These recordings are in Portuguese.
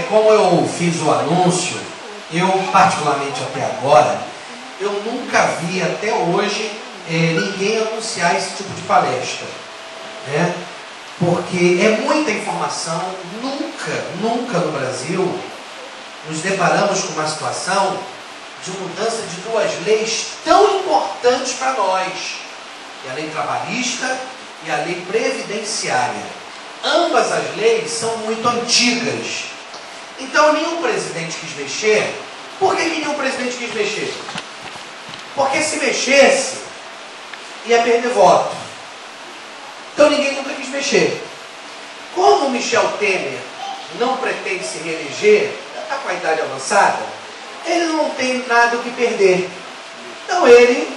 Como eu fiz o anúncio, eu particularmente até agora, eu nunca vi até hoje ninguém anunciar esse tipo de palestra, né? Porque é muita informação. Nunca no Brasil nos deparamos com uma situação de mudança de duas leis tão importantes para nós, que é a lei trabalhista e a lei previdenciária. Ambas as leis são muito antigas. Então nenhum presidente quis mexer. Por que nenhum presidente quis mexer? Porque se mexesse, ia perder voto. Então ninguém nunca quis mexer. Como o Michel Temer não pretende se reeleger, está com a idade avançada, ele não tem nada o que perder. Então ele,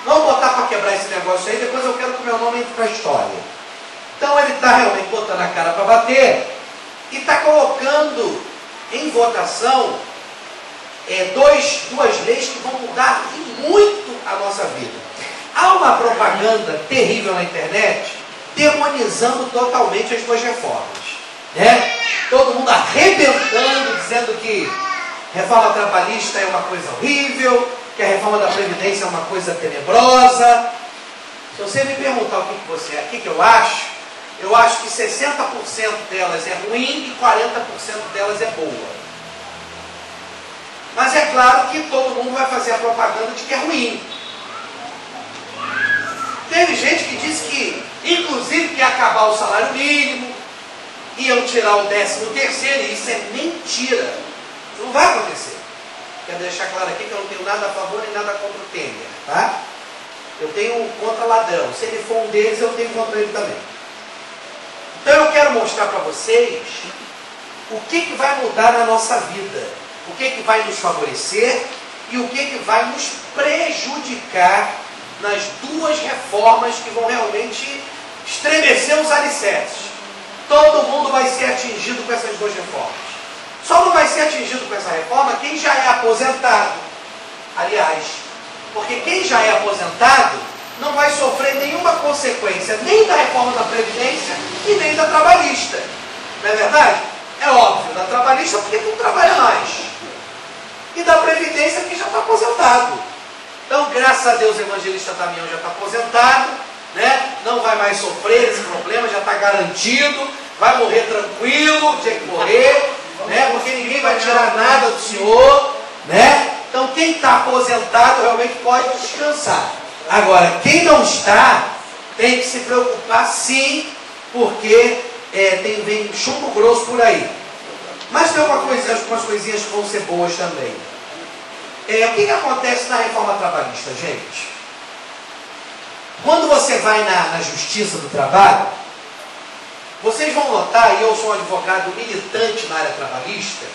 vamos botar para quebrar esse negócio aí, depois eu quero que o meu nome entre para a história. Então ele está realmente botando a cara para bater e está colocando em votação duas leis que vão mudar muito a nossa vida. Há uma propaganda terrível na internet demonizando totalmente as duas reformas, né? Todo mundo arrebentando, dizendo que reforma trabalhista é uma coisa horrível, que a reforma da Previdência é uma coisa tenebrosa. Se você me perguntar o que eu acho que 60% delas é ruim e 40% delas é boa. Mas é claro que todo mundo vai fazer a propaganda de que é ruim. Teve gente que disse que, inclusive, que ia acabar o salário mínimo, iam tirar o 13º, e isso é mentira. Isso não vai acontecer. Quero deixar claro aqui que eu não tenho nada a favor nem nada contra o Temer, tá? Eu tenho contra ladrão. Se ele for um deles, eu tenho contra ele também. Então eu quero mostrar para vocês o que vai mudar na nossa vida, o que vai nos favorecer e o que vai nos prejudicar nas duas reformas que vão realmente estremecer os alicerces. Todo mundo vai ser atingido com essas duas reformas. Só não vai ser atingido com essa reforma quem já é aposentado. Aliás, porque quem já é aposentado não vai sofrer nenhuma consequência, nem da reforma da Previdência e nem da trabalhista. Não é verdade? É óbvio, da trabalhista porque não trabalha mais. E da Previdência que já está aposentado. Então, graças a Deus, o evangelista Damião já está aposentado, né? Não vai mais sofrer esse problema, já está garantido, vai morrer tranquilo, tinha que morrer, né? Porque ninguém vai tirar nada do senhor, né? Então, quem está aposentado realmente pode descansar. Agora, quem não está, tem que se preocupar sim, porque vem chumbo grosso por aí. Mas tem algumas coisinhas que vão ser boas também. O que acontece na reforma trabalhista, gente? Quando você vai na Justiça do Trabalho, vocês vão notar, e eu sou um advogado militante na área trabalhista,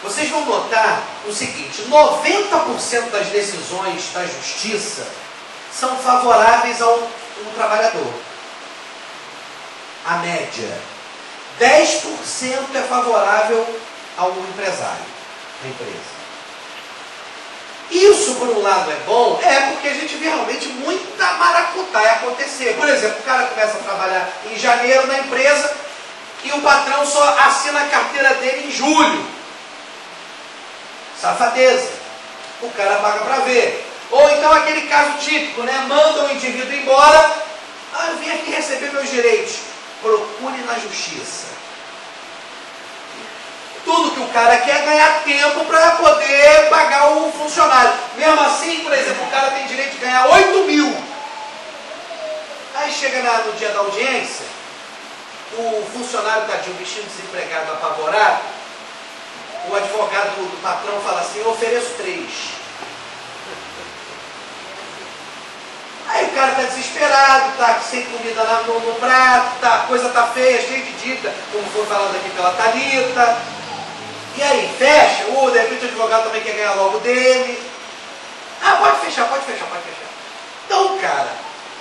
vocês vão notar o seguinte: 90% das decisões da Justiça são favoráveis ao trabalhador. A média. 10% é favorável ao empresário, à empresa. Isso, por um lado, é bom, porque a gente vê realmente muita maracutaia acontecer. Por exemplo, o cara começa a trabalhar em janeiro na empresa e o patrão só assina a carteira dele em julho. Safadeza. O cara paga para ver. Ou então aquele caso típico, né? Manda o indivíduo embora. Eu vim aqui receber meus direitos. Procure na justiça. Tudo que o cara quer é ganhar tempo para poder pagar o funcionário. Mesmo assim, por exemplo, o cara tem direito de ganhar 8 mil. Aí chega no dia da audiência, o funcionário tadinho, vestido desempregado, apavorado, o advogado do patrão fala assim: eu ofereço 3. Aí o cara está desesperado, está sem comida no prato, a coisa está feia, cheia de dívida, como foi falando aqui pela Thalita. E aí, fecha, de repente o advogado também quer ganhar logo dele. Pode fechar. Então o cara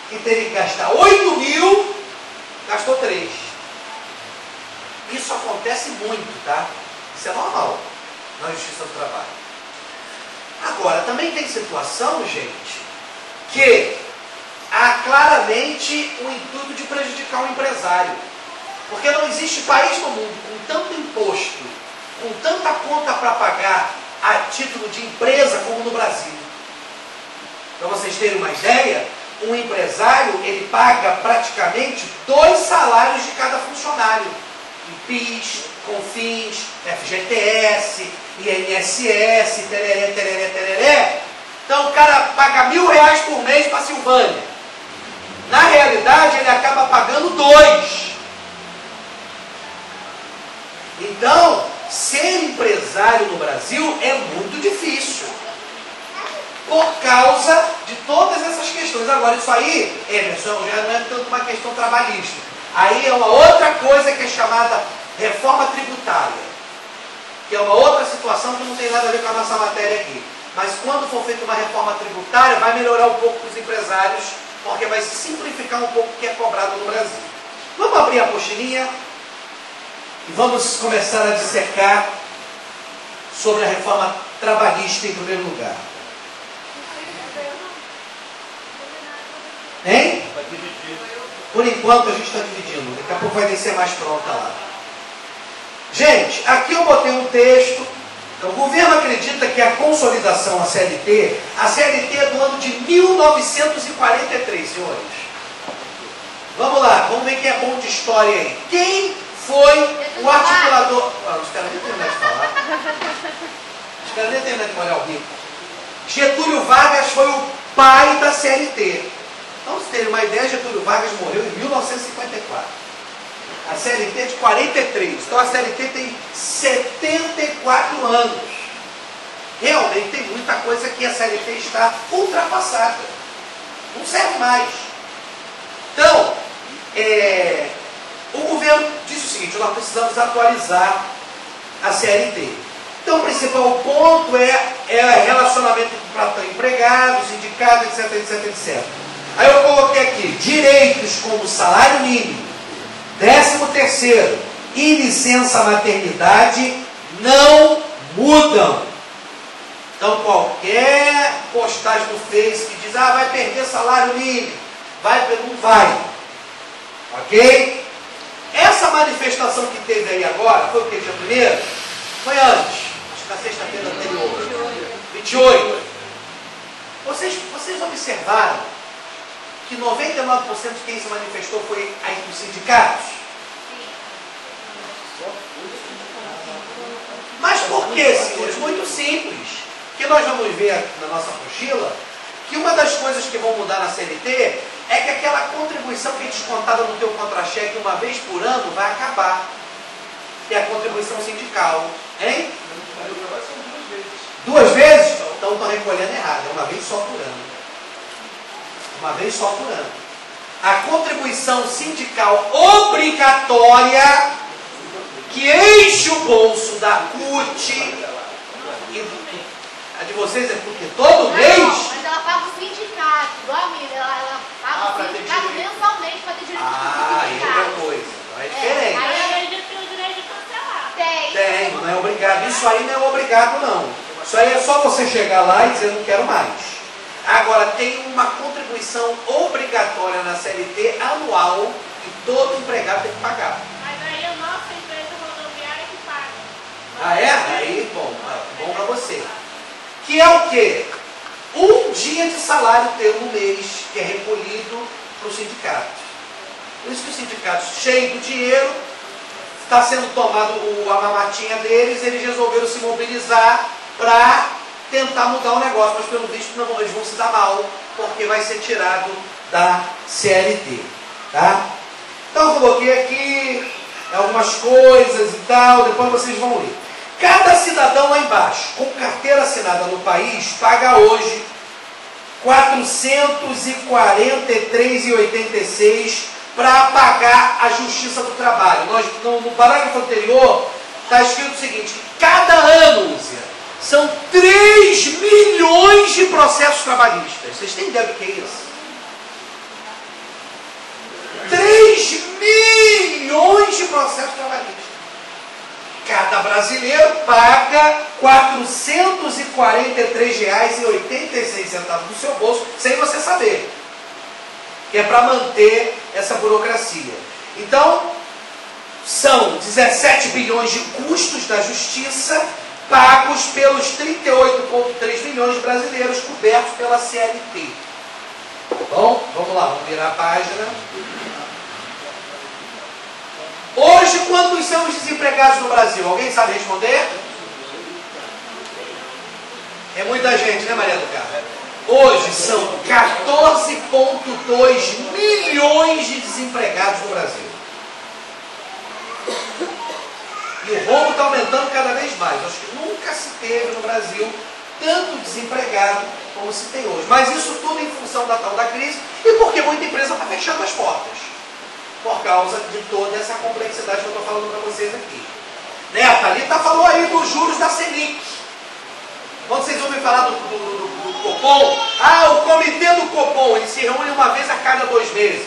que teve que gastar 8 mil, gastou 3. Isso acontece muito, tá? Isso é normal na Justiça do Trabalho. Agora, também tem situação, gente, que há claramente o intuito de prejudicar o empresário. Porque não existe país no mundo com tanto imposto, com tanta conta para pagar a título de empresa como no Brasil. Para vocês terem uma ideia, um empresário, ele paga praticamente 2 salários de cada funcionário. PIS, CONFINS, FGTS, INSS, tereré, tereré, tereré. Então o cara paga R$1.000 por mês para a Silvânia. Na realidade, ele acaba pagando 2. Então, ser empresário no Brasil é muito difícil. Por causa de todas essas questões. Agora, isso aí, Emerson, já não é tanto uma questão trabalhista. Aí é uma outra coisa que é chamada reforma tributária. Que é uma outra situação que não tem nada a ver com a nossa matéria aqui. Mas quando for feita uma reforma tributária, vai melhorar um pouco para os empresários, porque vai simplificar um pouco o que é cobrado no Brasil. Vamos abrir a apostilinha e vamos começar a dissecar sobre a reforma trabalhista em primeiro lugar. Hein? Por enquanto a gente está dividindo. Daqui a pouco vai descer mais pronta lá. Gente, aqui eu botei um texto. Então, o governo acredita que a consolidação a CLT é do ano de 1943, senhores. Vamos lá, vamos ver quem é bom de história aí. Quem foi o articulador... Os caras nem terminaram de falar. Os caras nem terminaram de molhar o bico. Getúlio Vargas foi o pai da CLT. Então, se terem uma ideia, Getúlio Vargas morreu em 1954. A CLT é de 43. Então, a CLT tem 74 anos. Realmente, tem muita coisa que a CLT está ultrapassada. Não serve mais. Então, o governo disse o seguinte: nós precisamos atualizar a CLT. Então, o principal ponto é relacionamento com patrão empregado, sindicato, etc, etc, etc. Aí eu coloquei aqui, direitos como salário mínimo, 13º e licença maternidade não mudam. Então qualquer postagem no Face que diz, vai perder salário mínimo, não vai. Ok? Essa manifestação que teve aí agora, foi o que, dia 1º? Foi antes, acho que na sexta-feira anterior, 28. Vocês observaram que 99% de quem se manifestou foi aí dos sindicatos? Mas por que, senhores? Muito simples. Que nós vamos ver na nossa apostila que uma das coisas que vão mudar na CLT é que aquela contribuição que é descontada no teu contra-cheque uma vez por ano vai acabar. Que é a contribuição sindical. Hein? 2 vezes? Então estão recolhendo errado. É uma vez só por ano. Uma vez só por ano. A contribuição sindical obrigatória que enche o bolso da CUT, a de vocês é porque todo mês... Não, mas ela paga o sindicato, igual a minha, ela paga o sindicato mensalmente para ter direito do sindicato. É outra coisa, é diferente. Aí Aí a gente tem o direito de cancelar. Tem, não é obrigado. Isso aí não é obrigado, não. Isso aí é só você chegar lá e dizer, não quero mais. Agora, tem uma contribuição obrigatória na CLT anual que todo empregado tem que pagar. Mas aí a nossa empresa rodoviária que paga. Ah, é? Aí, bom para você. Que é o quê? Um dia de salário teu no mês, que é recolhido para os sindicatos. Por isso que os sindicatos, cheios do dinheiro, está sendo tomado a mamatinha deles, eles resolveram se mobilizar para tentar mudar o negócio, mas pelo visto não, eles vão se dar mal, porque vai ser tirado da CLT. Tá? Então eu coloquei aqui algumas coisas e tal, depois vocês vão ler. Cada cidadão lá embaixo, com carteira assinada no país, paga hoje R$ 443,86 para pagar a Justiça do Trabalho. No parágrafo anterior está escrito o seguinte: cada ano, Lúcia, são 3 milhões de processos trabalhistas. Vocês têm ideia do que é isso? 3 milhões de processos trabalhistas. Cada brasileiro paga R$ 443,86 do seu bolso, sem você saber. Que é para manter essa burocracia. Então, São 17 bilhões de custos da justiça pagos pelos 38,3 milhões de brasileiros cobertos pela CLT. Bom, vamos lá, vamos virar a página. Hoje, quantos são os desempregados no Brasil? Alguém sabe responder? É muita gente, né, Maria do Carmo? Hoje são 14,2 milhões de desempregados no Brasil. E o roubo está aumentando cada vez mais. Acho que nunca se teve no Brasil tanto desempregado como se tem hoje. Mas isso tudo em função da tal da crise e porque muita empresa está fechando as portas. Por causa de toda essa complexidade que eu estou falando para vocês aqui. Né? A Thalita falou aí dos juros da Selic. Quando vocês ouvem falar do Copom, o comitê do Copom, ele se reúne uma vez a cada 2 meses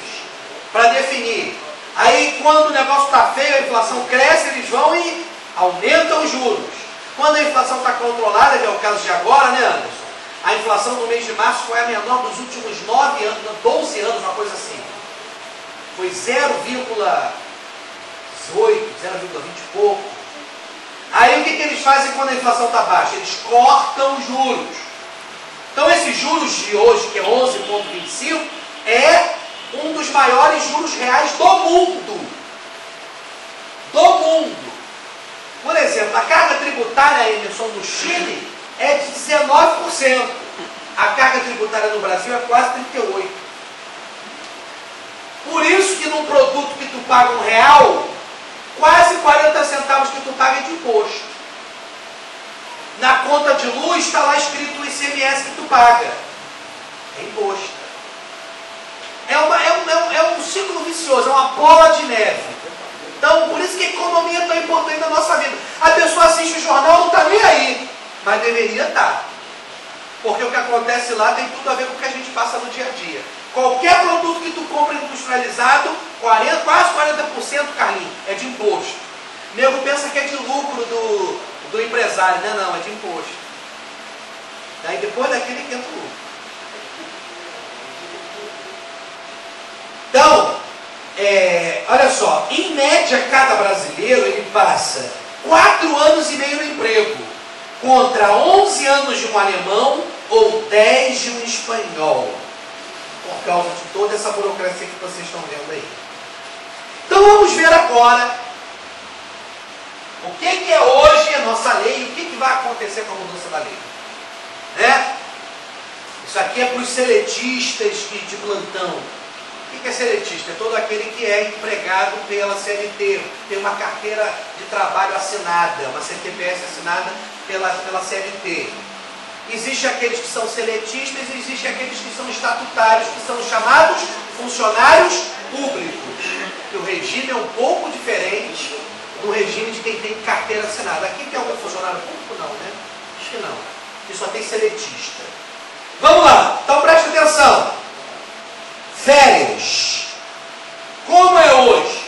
para definir. Aí quando o negócio está feio, a inflação cresce, eles vão e aumentam os juros. Quando a inflação está controlada, que é o caso de agora, né, Anderson? A inflação no mês de março foi a menor dos últimos 9 anos, 12 anos, uma coisa assim. Foi 0,18, 0,20 e pouco. Aí o que eles fazem quando a inflação está baixa? Eles cortam os juros. Então esses juros de hoje, que é 11,25, é um dos maiores juros reais do mundo. Do mundo. Por exemplo, a carga tributária, Emerson, no Chile é de 19%. A carga tributária no Brasil é quase 38%. Por isso que num produto que tu paga R$1, quase 40 centavos que tu paga é de imposto. Na conta de luz está lá escrito o ICMS que tu paga. É imposto. É um ciclo vicioso, é uma bola de neve. Então, por isso que a economia é tão importante na nossa vida. A pessoa assiste o jornal, não está nem aí, mas deveria estar. Porque o que acontece lá tem tudo a ver com o que a gente passa no dia a dia. Qualquer produto que tu compra industrializado, quase 40%, Carlinhos, é de imposto. O nego pensa que é de lucro do empresário, né? Não, é de imposto. Daí depois daquele que entra o lucro. Então, olha só, em média cada brasileiro ele passa 4 anos e meio no emprego, contra 11 anos de um alemão ou 10 de um espanhol, por causa de toda essa burocracia que vocês estão vendo aí. Então vamos ver agora o que é hoje a nossa lei e o que vai acontecer com a mudança da lei. Né? Isso aqui é para os seletistas de plantão. O que é seletista? É todo aquele que é empregado pela CLT, tem uma carteira de trabalho assinada, uma CTPS assinada pela CLT. Existem aqueles que são seletistas e existem aqueles que são estatutários, que são chamados funcionários públicos. E o regime é um pouco diferente do regime de quem tem carteira assinada. Aqui tem algum funcionário público? Não, né? Acho que não. Aqui só tem seletista. Vamos lá, então preste atenção. Férias. Como é hoje?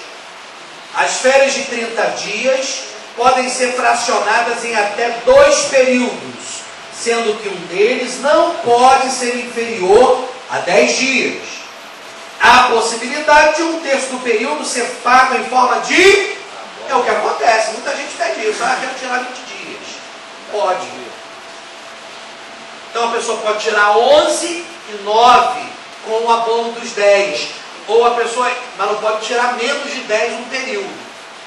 As férias de 30 dias podem ser fracionadas em até 2 períodos, sendo que um deles não pode ser inferior a 10 dias. Há a possibilidade de 1/3 do período ser pago em forma de... É o que acontece, muita gente pede isso. Quero tirar 20 dias. Pode. Então a pessoa pode tirar 11 e 9 com o abono dos 10. Ou a pessoa, mas não pode tirar menos de 10 um período.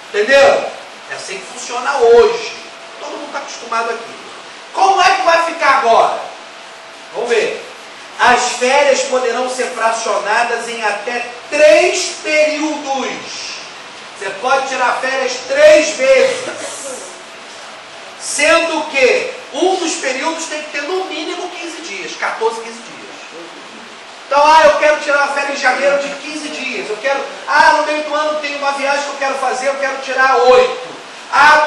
Entendeu? É assim que funciona hoje. Todo mundo está acostumado aqui. Como é que vai ficar agora? Vamos ver. As férias poderão ser fracionadas em até 3 períodos. Você pode tirar férias 3 vezes. Sendo que um dos períodos tem que ter no mínimo 15 dias. 14, 15 dias. Então, eu quero tirar uma férias em janeiro de 15 dias. Eu quero, no meio do ano tem uma viagem que eu quero fazer, eu quero tirar 8.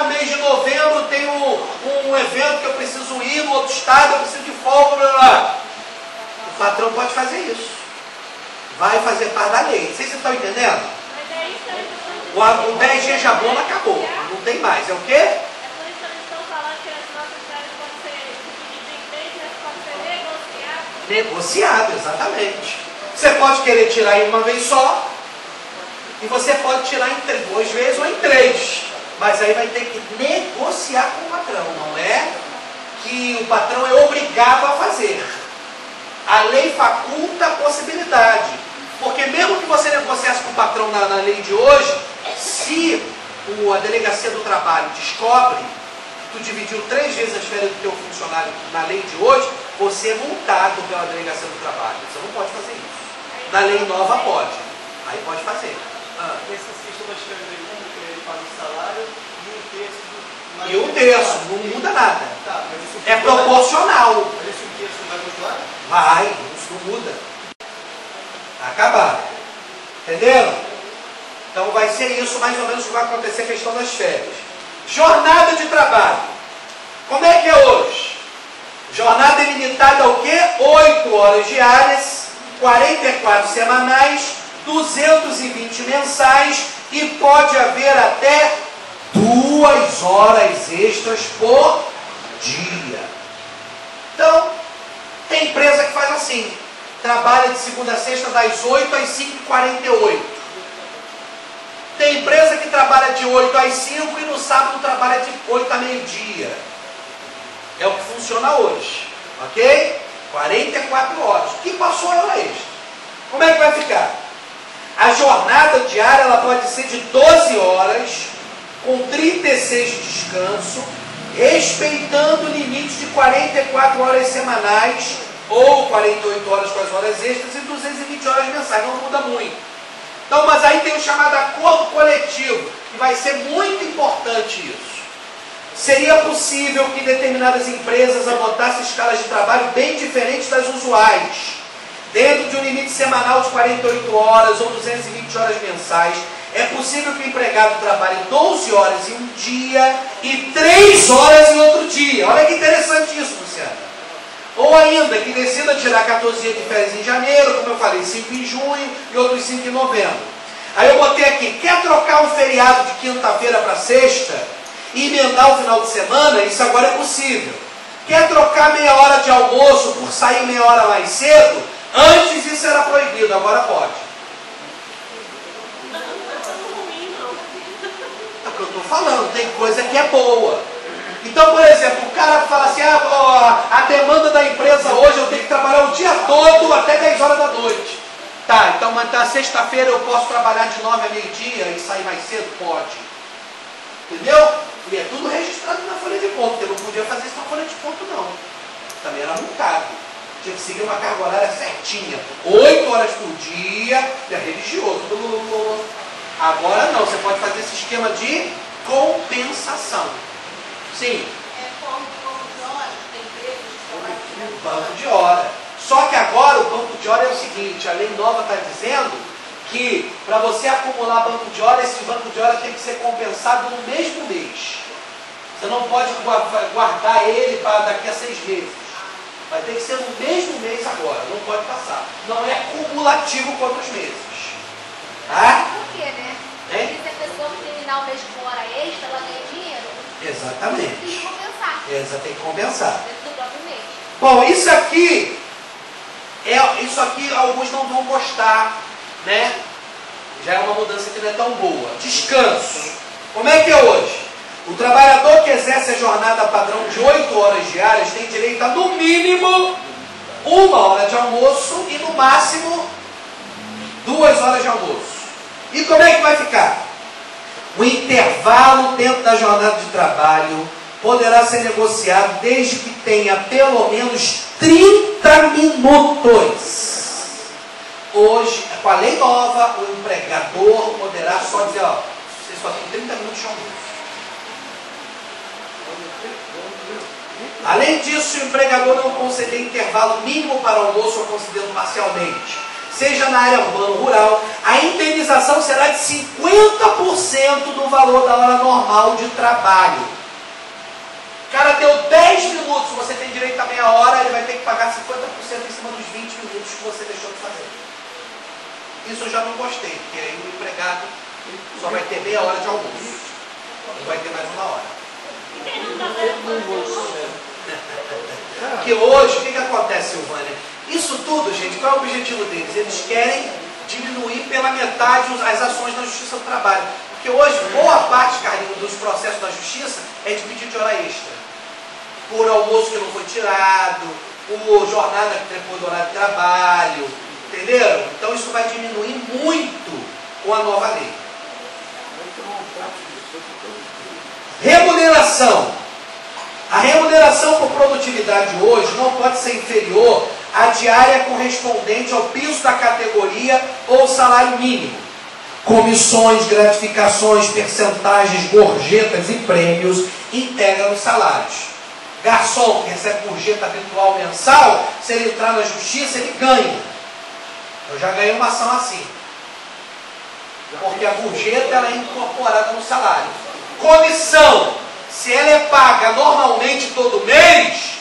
No mês de novembro tem um evento que eu preciso ir no outro estado, eu preciso de folga, blá, blá. O patrão pode fazer isso. Vai fazer parte da lei. Vocês estão entendendo? O 10 dias de abono acabou. Não tem mais. É o quê? Negociado, exatamente. Você pode querer tirar em uma vez só, E você pode tirar em 2 vezes ou em 3. Mas aí vai ter que negociar com o patrão. Não é que o patrão é obrigado a fazer. A lei faculta a possibilidade. Porque mesmo que você negociasse com o patrão na lei de hoje, se a delegacia do trabalho descobre que tu dividiu 3 vezes as férias do teu funcionário na lei de hoje, você é multado pela delegacia do trabalho. Você não pode fazer isso. Na lei nova pode. Aí pode fazer. Esse sistema das férias dele, como que ele paga o salário e 1 terço, não muda nada. Tá, mas isso é proporcional. Mas esse 1 terço não vai continuar? Vai, isso não muda. Acabar. Entenderam? Então vai ser isso mais ou menos o que vai acontecer a questão das férias. Jornada de trabalho. Como é que é hoje? Jornada é limitada ao quê? 8 horas diárias, 44 semanais, 220 mensais e pode haver até 2 horas extras por dia. Então, tem empresa que faz assim, trabalha de segunda a sexta das 8 às 5h48. Tem empresa que trabalha de 8 às 5 e no sábado trabalha de 8 a meio-dia. É o que funciona hoje, ok? 44 horas. O que passou é hora extra. Como é que vai ficar? A jornada diária ela pode ser de 12 horas, com 36 de descanso, respeitando o limite de 44 horas semanais, ou 48 horas com as horas extras e 220 horas mensais. Não muda muito. Então, mas aí tem o chamado acordo coletivo, que vai ser muito importante isso. Seria possível que determinadas empresas adotassem escalas de trabalho bem diferentes das usuais, dentro de um limite semanal de 48 horas ou 220 horas mensais. É possível que o empregado trabalhe 12 horas em um dia e 3 horas em outro dia. Olha que interessante isso, Luciana. Ou ainda que decida tirar 14 dias de férias em janeiro, como eu falei, 5 em junho e outros 5 em novembro. Aí eu botei aqui, quer trocar um feriado de quinta-feira para sexta e emendar o final de semana? Isso agora é possível. Quer trocar meia hora de almoço por sair meia hora mais cedo? Antes isso era proibido, agora pode. É o que eu estou falando, tem coisa que é boa. Então, por exemplo, o cara fala assim, a demanda da empresa hoje eu tenho que trabalhar o dia todo até 10 horas da noite. Tá, então mas na sexta-feira eu posso trabalhar de 9 a meio-dia e sair mais cedo? Pode. Entendeu? E é tudo registrado na folha de ponto, porque eu não podia fazer isso na folha de ponto não. Também era multado. Tinha que seguir uma carga horária certinha. 8 horas por dia, é religioso. Agora não, você pode fazer esse esquema de compensação. Sim. É como de hora, tem empresas que trabalham banco de hora. Só que agora o banco de hora é o seguinte, a lei nova está dizendo que para você acumular banco de hora, esse banco de hora tem que ser compensado no mesmo mês. Você não pode guardar ele para daqui a 6 meses. Vai ter que ser no mesmo mês agora, não pode passar. Não é cumulativo com outros meses. Tá? Por quê, né? Porque se a pessoa terminar o mês com hora extra, ela ganha dinheiro. Exatamente. Tem que compensar. Tem que compensar. Dentro do próprio mês. Bom, isso aqui alguns não vão gostar, né? Já é uma mudança que não é tão boa. Descanso. Como é que é hoje? O trabalhador que exerce a jornada padrão de 8 horas diárias tem direito a, no mínimo, 1 hora de almoço e, no máximo, 2 horas de almoço. E como é que vai ficar? O intervalo dentro da jornada de trabalho poderá ser negociado desde que tenha pelo menos 30 minutos. Hoje, com a lei nova, o empregador poderá só dizer, ó, você só tem 30 minutos de almoço. Além disso, o empregador não conceder intervalo mínimo para o almoço ou concedendo parcialmente, seja na área urbana ou rural, a indenização será de 50% do valor da hora normal de trabalho. O cara deu 10 minutos, você tem direito a meia hora, ele vai ter que pagar 50% em cima dos 20 minutos que você deixou de fazer. Isso eu já não gostei, porque aí o empregado só vai ter meia hora de almoço. Não vai ter mais 1 hora. Porque hoje, o que acontece, Silvânia? Isso tudo, gente, qual é o objetivo deles? Eles querem diminuir pela metade as ações na Justiça do Trabalho. Porque hoje, boa parte, Carlinhos, dos processos da Justiça é de pedido de hora extra. Por almoço que não foi tirado, por jornada que trepou do horário de trabalho, entenderam? Então isso vai diminuir muito com a nova lei. Remuneração. A remuneração por produtividade hoje não pode ser inferior à diária correspondente ao piso da categoria ou salário mínimo. Comissões, gratificações, percentagens, gorjetas e prêmios integram os salários. Garçom, que recebe gorjeta habitual mensal, se ele entrar na justiça, ele ganha. Eu já ganhei uma ação assim. Porque a gorjeta ela é incorporada no salário. Comissão, se ela é paga normalmente todo mês,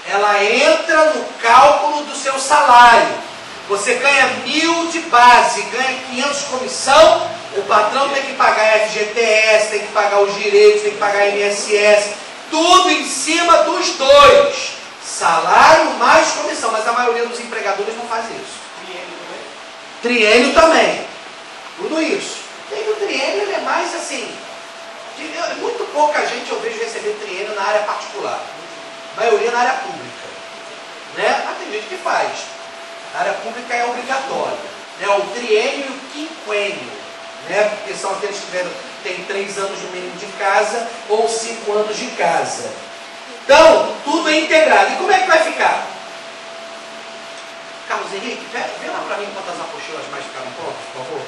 ela entra no cálculo do seu salário. Você ganha 1.000 de base, ganha 500 de comissão, o patrão tem que pagar FGTS, tem que pagar os direitos, tem que pagar INSS, tudo em cima dos dois. Salário mais comissão, mas a maioria dos empregadores não faz isso. Triênio também. Tudo isso. Tem o triênio, ele é mais assim. Muito pouca gente eu vejo receber triênio na área particular. A maioria na área pública. Né? Mas tem gente que faz. A área pública é obrigatória. Né? O triênio e o quinquênio. Né? Porque são aqueles que têm 3 anos no mínimo de casa ou 5 anos de casa. Então, tudo é integrado. E como é que vai ficar? Carlos Henrique, vê lá para mim quantas apostilas mais ficaram prontas, por favor.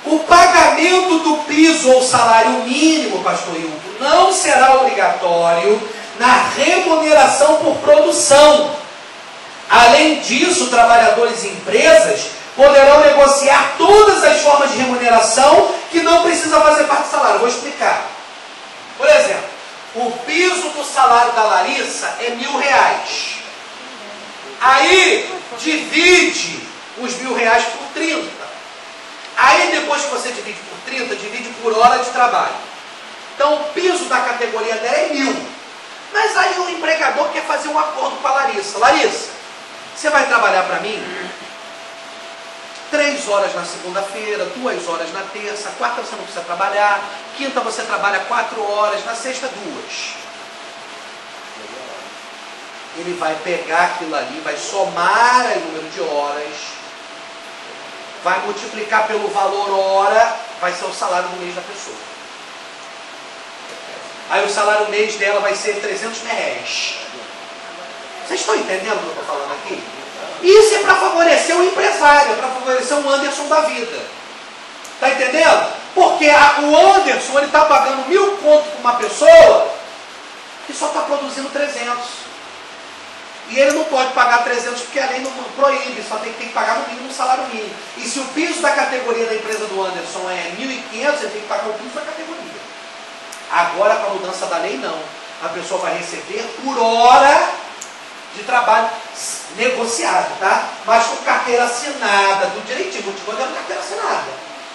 O pagamento do piso ou salário mínimo, pastor Hilton, não será obrigatório na remuneração por produção. Além disso, trabalhadores e empresas poderão negociar todas as formas de remuneração que não precisa fazer parte do salário. Vou explicar. Por exemplo, o piso do salário da Larissa é R$1.000. Aí, divide os R$1.000 por 30. Aí, depois que você divide por 30, divide por hora de trabalho. Então, o piso da categoria dela é 1.000. Mas aí o empregador quer fazer um acordo com a Larissa. Larissa, você vai trabalhar para mim 3 horas na segunda-feira, 2 horas na terça, quarta você não precisa trabalhar, quinta você trabalha 4 horas, na sexta 2. Ele vai pegar aquilo ali, vai somar o número de horas, vai multiplicar pelo valor hora, vai ser o salário do mês da pessoa. Aí o salário mês dela vai ser R$300. Vocês estão entendendo o que eu estou falando aqui? Isso é para favorecer o empresário, é para favorecer o Anderson da vida. Está entendendo? Porque o Anderson ele está pagando 1.000 conto para uma pessoa que só está produzindo 300. E ele não pode pagar 300 porque a lei não proíbe, só tem que pagar no mínimo um salário mínimo. E se o piso da categoria da empresa do Anderson é 1.500, ele tem que pagar o piso da categoria. Agora, com a mudança da lei, não. A pessoa vai receber por hora de trabalho negociado, tá? Mas com carteira assinada, tudo direitinho. Vou te mandar carteira assinada.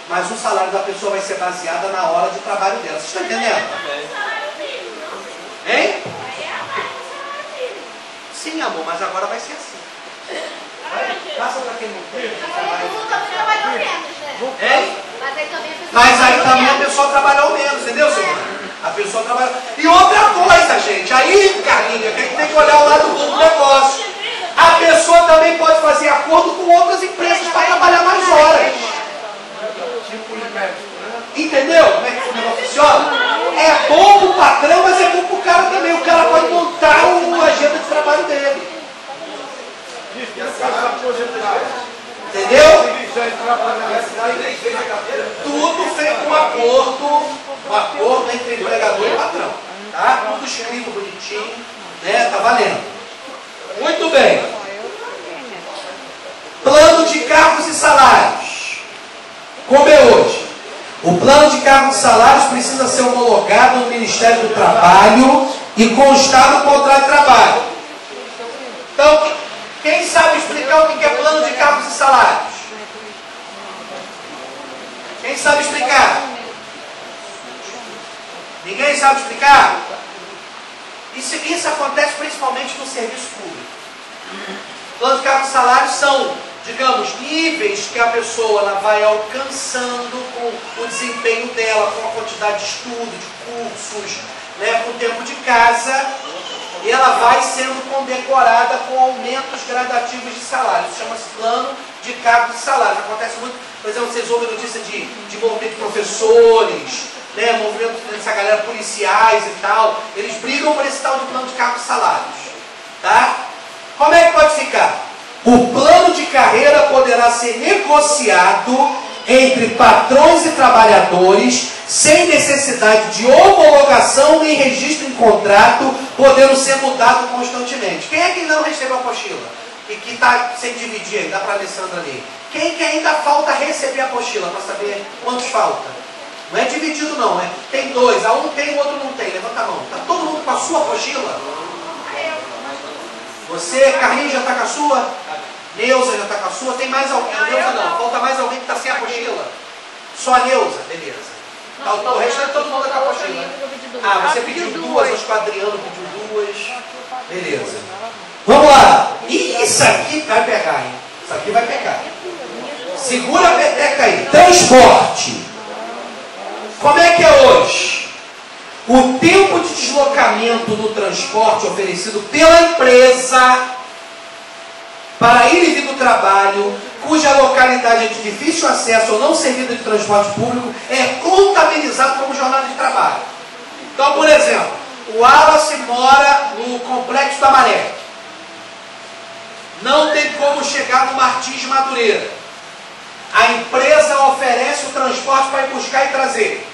Mas o salário da pessoa vai ser baseado na hora de trabalho dela. Vocês estão entendendo? Hein? Sim, amor, mas agora vai ser assim. Passa para quem não tem. Trabalhou menos, né? Hein? Mas aí também a pessoa trabalhou menos, entendeu, senhor? A pessoa trabalhou. E outra coisa, gente, aí, Carlinhos, que a gente tem que olhar o lado bom do negócio. A pessoa também pode fazer acordo com outras empresas para trabalhar mais horas. Entendeu como é que o negócio funciona? É bom para o patrão, mas é bom para o cara também. O cara pode montar a agenda de trabalho dele. Entendeu? Tudo feito com um acordo entre empregador e patrão. Tá? Tudo escrito bonitinho, né? Tá valendo. Muito bem. Plano de cargos e salários. Como é hoje? O plano de cargos e salários precisa ser homologado no Ministério do Trabalho e constar no contrato de trabalho. Então, quem sabe explicar o que é plano de cargos e salários? Quem sabe explicar? Ninguém sabe explicar? Isso acontece principalmente no serviço público. Plano de cargos e salários são digamos, níveis que a pessoa ela vai alcançando com o desempenho dela, com a quantidade de estudo, de cursos, né, com o tempo de casa, e ela vai sendo condecorada com aumentos gradativos de salário. Isso chama-se plano de cargos e salários. Acontece muito, por exemplo, vocês ouvem notícia de movimento de professores, né, movimento dessa galera, policiais e tal, eles brigam por esse tal de plano de cargos e salários. Tá? Como é que pode ficar? O plano de carreira poderá ser negociado entre patrões e trabalhadores sem necessidade de homologação nem registro em contrato, podendo ser mudado constantemente. Quem é que ainda não recebeu a apostila? E que está sem dividir aí? Dá para a Alessandra ali. Quem que ainda falta receber a apostila para saber quantos falta? Não é dividido não, né? Tem dois, um tem, o outro não tem. Levanta a mão. Está todo mundo com a sua apostila? Você, Carlinhos, já está com a sua? Neuza já está com a sua? Tem mais alguém? Neuza não. Falta mais alguém que está sem a apostila? Só a Neuza? Beleza. O resto é todo mundo com a apostila. Ah, você pediu duas, acho que o Adriano pediu duas. Beleza. Vamos lá. Isso aqui vai pegar, hein? Isso aqui vai pegar. Segura a peteca aí. Transporte. Como é que é hoje? O tempo de deslocamento do transporte oferecido pela empresa para ir e vir do trabalho, cuja localidade é de difícil acesso ou não servida de transporte público, é contabilizado como jornada de trabalho. Então, por exemplo, o Wallace mora no Complexo da Maré. Não tem como chegar no Martins de Madureira. A empresa oferece o transporte para ir buscar e trazer.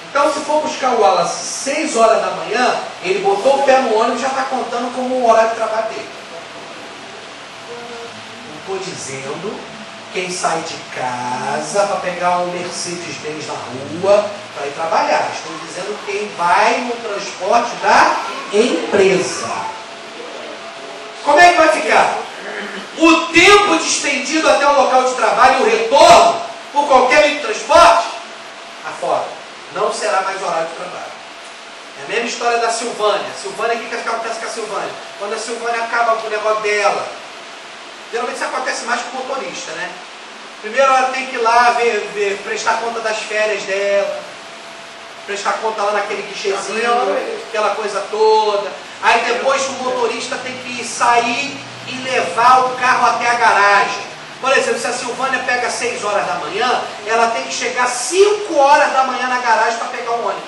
Então, se for buscar o Wallace 6 horas da manhã, ele botou o pé no ônibus e já está contando como o horário de trabalho dele. Não estou dizendo quem sai de casa para pegar um Mercedes-Benz na rua para ir trabalhar. Estou dizendo quem vai no transporte da empresa. Como é que vai ficar? O tempo despendido até o local de trabalho e o retorno por qualquer meio de transporte, afora. Não será mais horário de trabalho. É a mesma história da Silvânia. Silvânia, o que acontece com a Silvânia? Quando a Silvânia acaba com o negócio dela, geralmente isso acontece mais com o motorista, né? Primeiro ela tem que ir lá prestar conta das férias dela, prestar conta lá naquele guichezinho, aquela coisa toda. Aí depois o motorista tem que sair e levar o carro até a garagem. Por exemplo, se a Silvânia pega 6 horas da manhã, ela tem que chegar 5 horas da manhã na garagem para pegar o ônibus.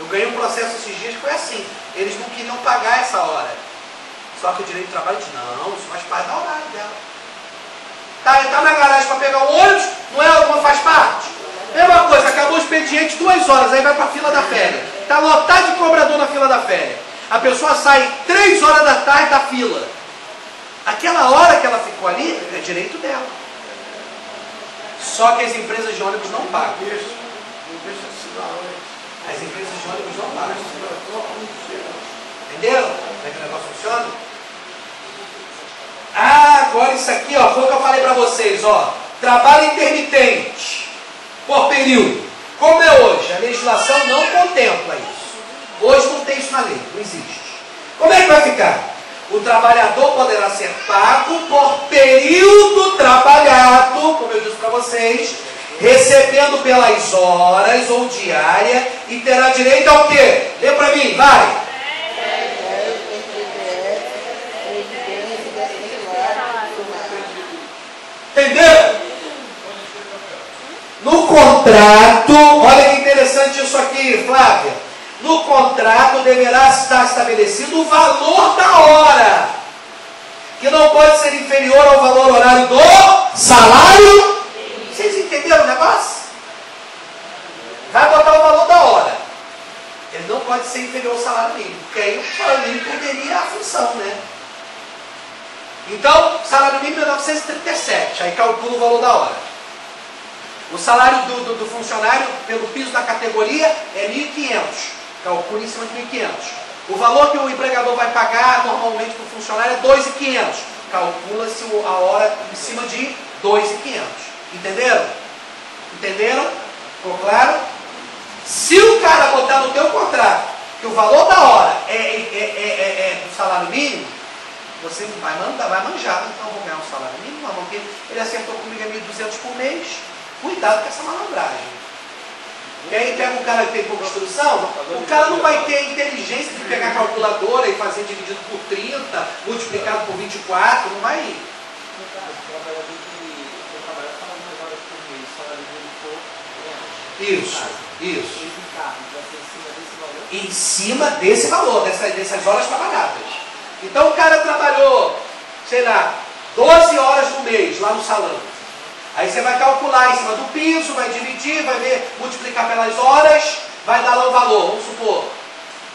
Eu ganhei um processo esses dias que foi assim. Eles não queriam pagar essa hora. Só que o direito de trabalho disse, não, isso faz parte do horário dela. Tá na garagem para pegar o ônibus, não faz parte? Mesma coisa, acabou o expediente 2 horas, aí vai para a fila da férias. Está lotado de cobrador na fila da férias. A pessoa sai 3 horas da tarde da fila. Aquela hora que ela ficou ali, é direito dela. Só que as empresas de ônibus não pagam. As empresas de ônibus não pagam. Entenderam? Como é que o negócio funciona? Ah, agora isso aqui, ó, foi o que eu falei para vocês, ó. Trabalho intermitente, por período. Como é hoje? A legislação não contempla isso. Hoje não tem isso na lei, não existe. Como é que vai ficar? O trabalhador poderá ser pago por período trabalhado, como eu disse para vocês, recebendo pelas horas ou diária, e terá direito ao quê? Lê para mim, vai! Entendeu? No contrato, olha que interessante isso aqui, Flávia. No contrato deverá estar estabelecido o valor da hora, que não pode ser inferior ao valor horário do salário. Vocês entenderam o negócio? Vai botar o valor da hora. Ele não pode ser inferior ao salário mínimo, porque aí o salário mínimo perderia a função, né? Então, salário mínimo é 937, aí calcula o valor da hora. O salário do funcionário, pelo piso da categoria, é 1.500. Calcula em cima de 1.500. O valor que o empregador vai pagar normalmente para o funcionário é 2.500. Calcula-se a hora em cima de 2.500. Entenderam? Entenderam? Ficou claro? Se o cara botar no teu contrato que o valor da hora é do salário mínimo, Você vai manjar, então eu vou ganhar um salário mínimo, não, porque ele acertou comigo a 1.200 por mês. Cuidado com essa malandragem. E aí pega um cara que tem pouca instrução, o cara não vai ter a inteligência de pegar a calculadora e fazer dividido por 30, multiplicado por 24, não vai ir. Isso. Em cima desse valor, dessas horas trabalhadas. Então o cara trabalhou, sei lá, 12 horas no mês lá no salão. Aí você vai calcular em cima do piso, vai dividir, vai ver, multiplicar pelas horas, vai dar lá o valor, vamos supor,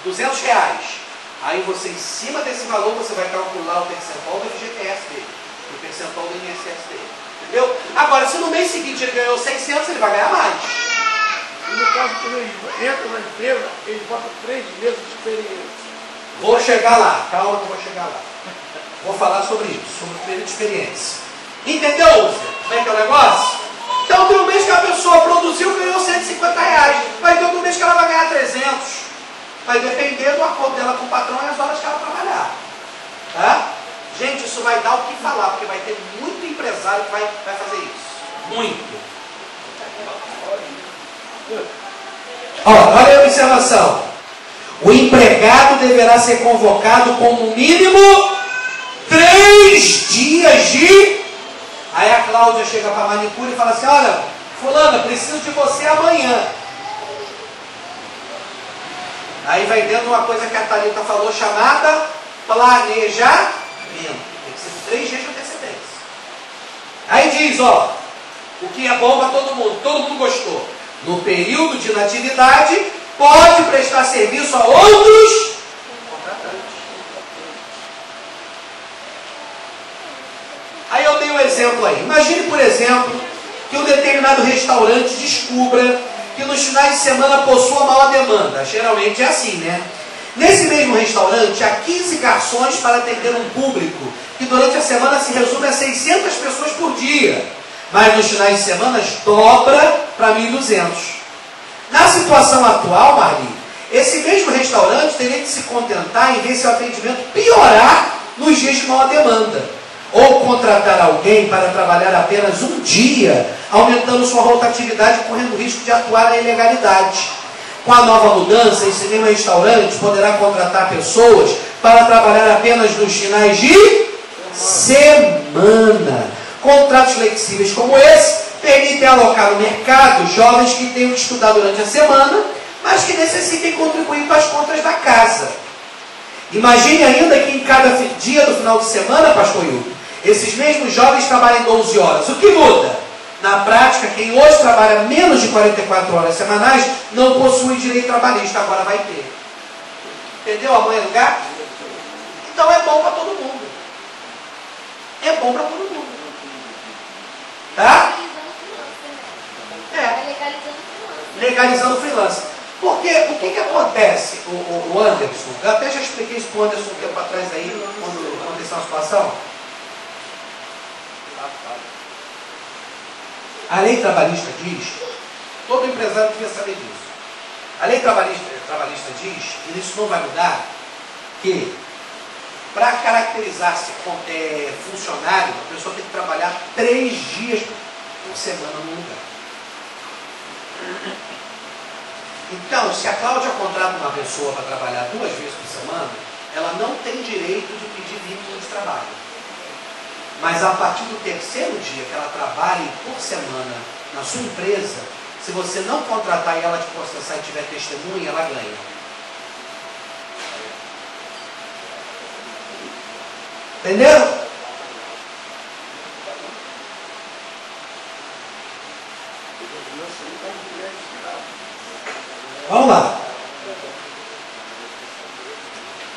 R$200. Aí você, em cima desse valor, você vai calcular o percentual do FGTS dele, o percentual do INSS dele. Entendeu? Agora, se no mês seguinte ele ganhou 600, ele vai ganhar mais. E no caso, quando ele entra na empresa, ele bota 3 meses de experiência. Vou chegar lá, calma que eu vou chegar lá. Vou falar sobre isso, sobre o período de experiência. Entendeu, Lúcia? Como é que é o negócio? Então tem um mês que a pessoa produziu e ganhou R$150. Vai ter outro mês que ela vai ganhar 300. Vai depender do acordo dela com o patrão e as horas que ela trabalhar. Tá? Gente, isso vai dar o que falar, porque vai ter muito empresário que vai fazer isso. Muito. Olha a observação. O empregado deverá ser convocado com no mínimo 3 dias de... Aí a Cláudia chega para a manicure e fala assim, olha, fulana, preciso de você amanhã. Aí vai dentro uma coisa que a Thalita falou, chamada planejamento. Tem que ser 3 dias de antecedência. Aí diz, ó, o que é bom para todo mundo gostou. No período de inatividade, pode prestar serviço a outros contratantes. Aí eu dei um exemplo aí. Imagine, por exemplo, que um determinado restaurante descubra que nos finais de semana possua maior demanda. Geralmente é assim, né? Nesse mesmo restaurante, há 15 garçons para atender um público que durante a semana se resume a 600 pessoas por dia. Mas nos finais de semana dobra para 1.200. Na situação atual, Marli, esse mesmo restaurante teria que se contentar em ver seu atendimento piorar nos dias de maior demanda. Ou contratar alguém para trabalhar apenas um dia, aumentando sua rotatividade e correndo o risco de atuar na ilegalidade. Com a nova mudança, esse mesmo restaurante poderá contratar pessoas para trabalhar apenas nos finais de semana. Contratos flexíveis como esse permitem alocar no mercado jovens que tenham que estudar durante a semana, mas que necessitem contribuir para as contas da casa. Imagine ainda que em cada dia do final de semana, pastor Hilton, esses mesmos jovens trabalham 12 horas. O que muda? Na prática, quem hoje trabalha menos de 44 horas semanais não possui direito trabalhista, agora vai ter. Entendeu a mãe do gato? Então é bom para todo mundo. É bom para todo mundo. Tá? Legalizando o freelance. Porque o que acontece, o Anderson? Eu até já expliquei isso para o Anderson um tempo atrás aí, quando aconteceu uma situação. A lei trabalhista diz, todo empresário devia saber disso. A lei trabalhista diz, e isso não vai mudar, que para caracterizar-se como funcionário, a pessoa tem que trabalhar 3 dias por semana no lugar. Então, se a Cláudia contrata uma pessoa para trabalhar 2 vezes por semana, ela não tem direito de pedir vínculo de trabalho. Mas a partir do 3º dia que ela trabalhe por semana na sua empresa, se você não contratar e ela te processar e tiver testemunha, ela ganha. Entenderam? Vamos lá.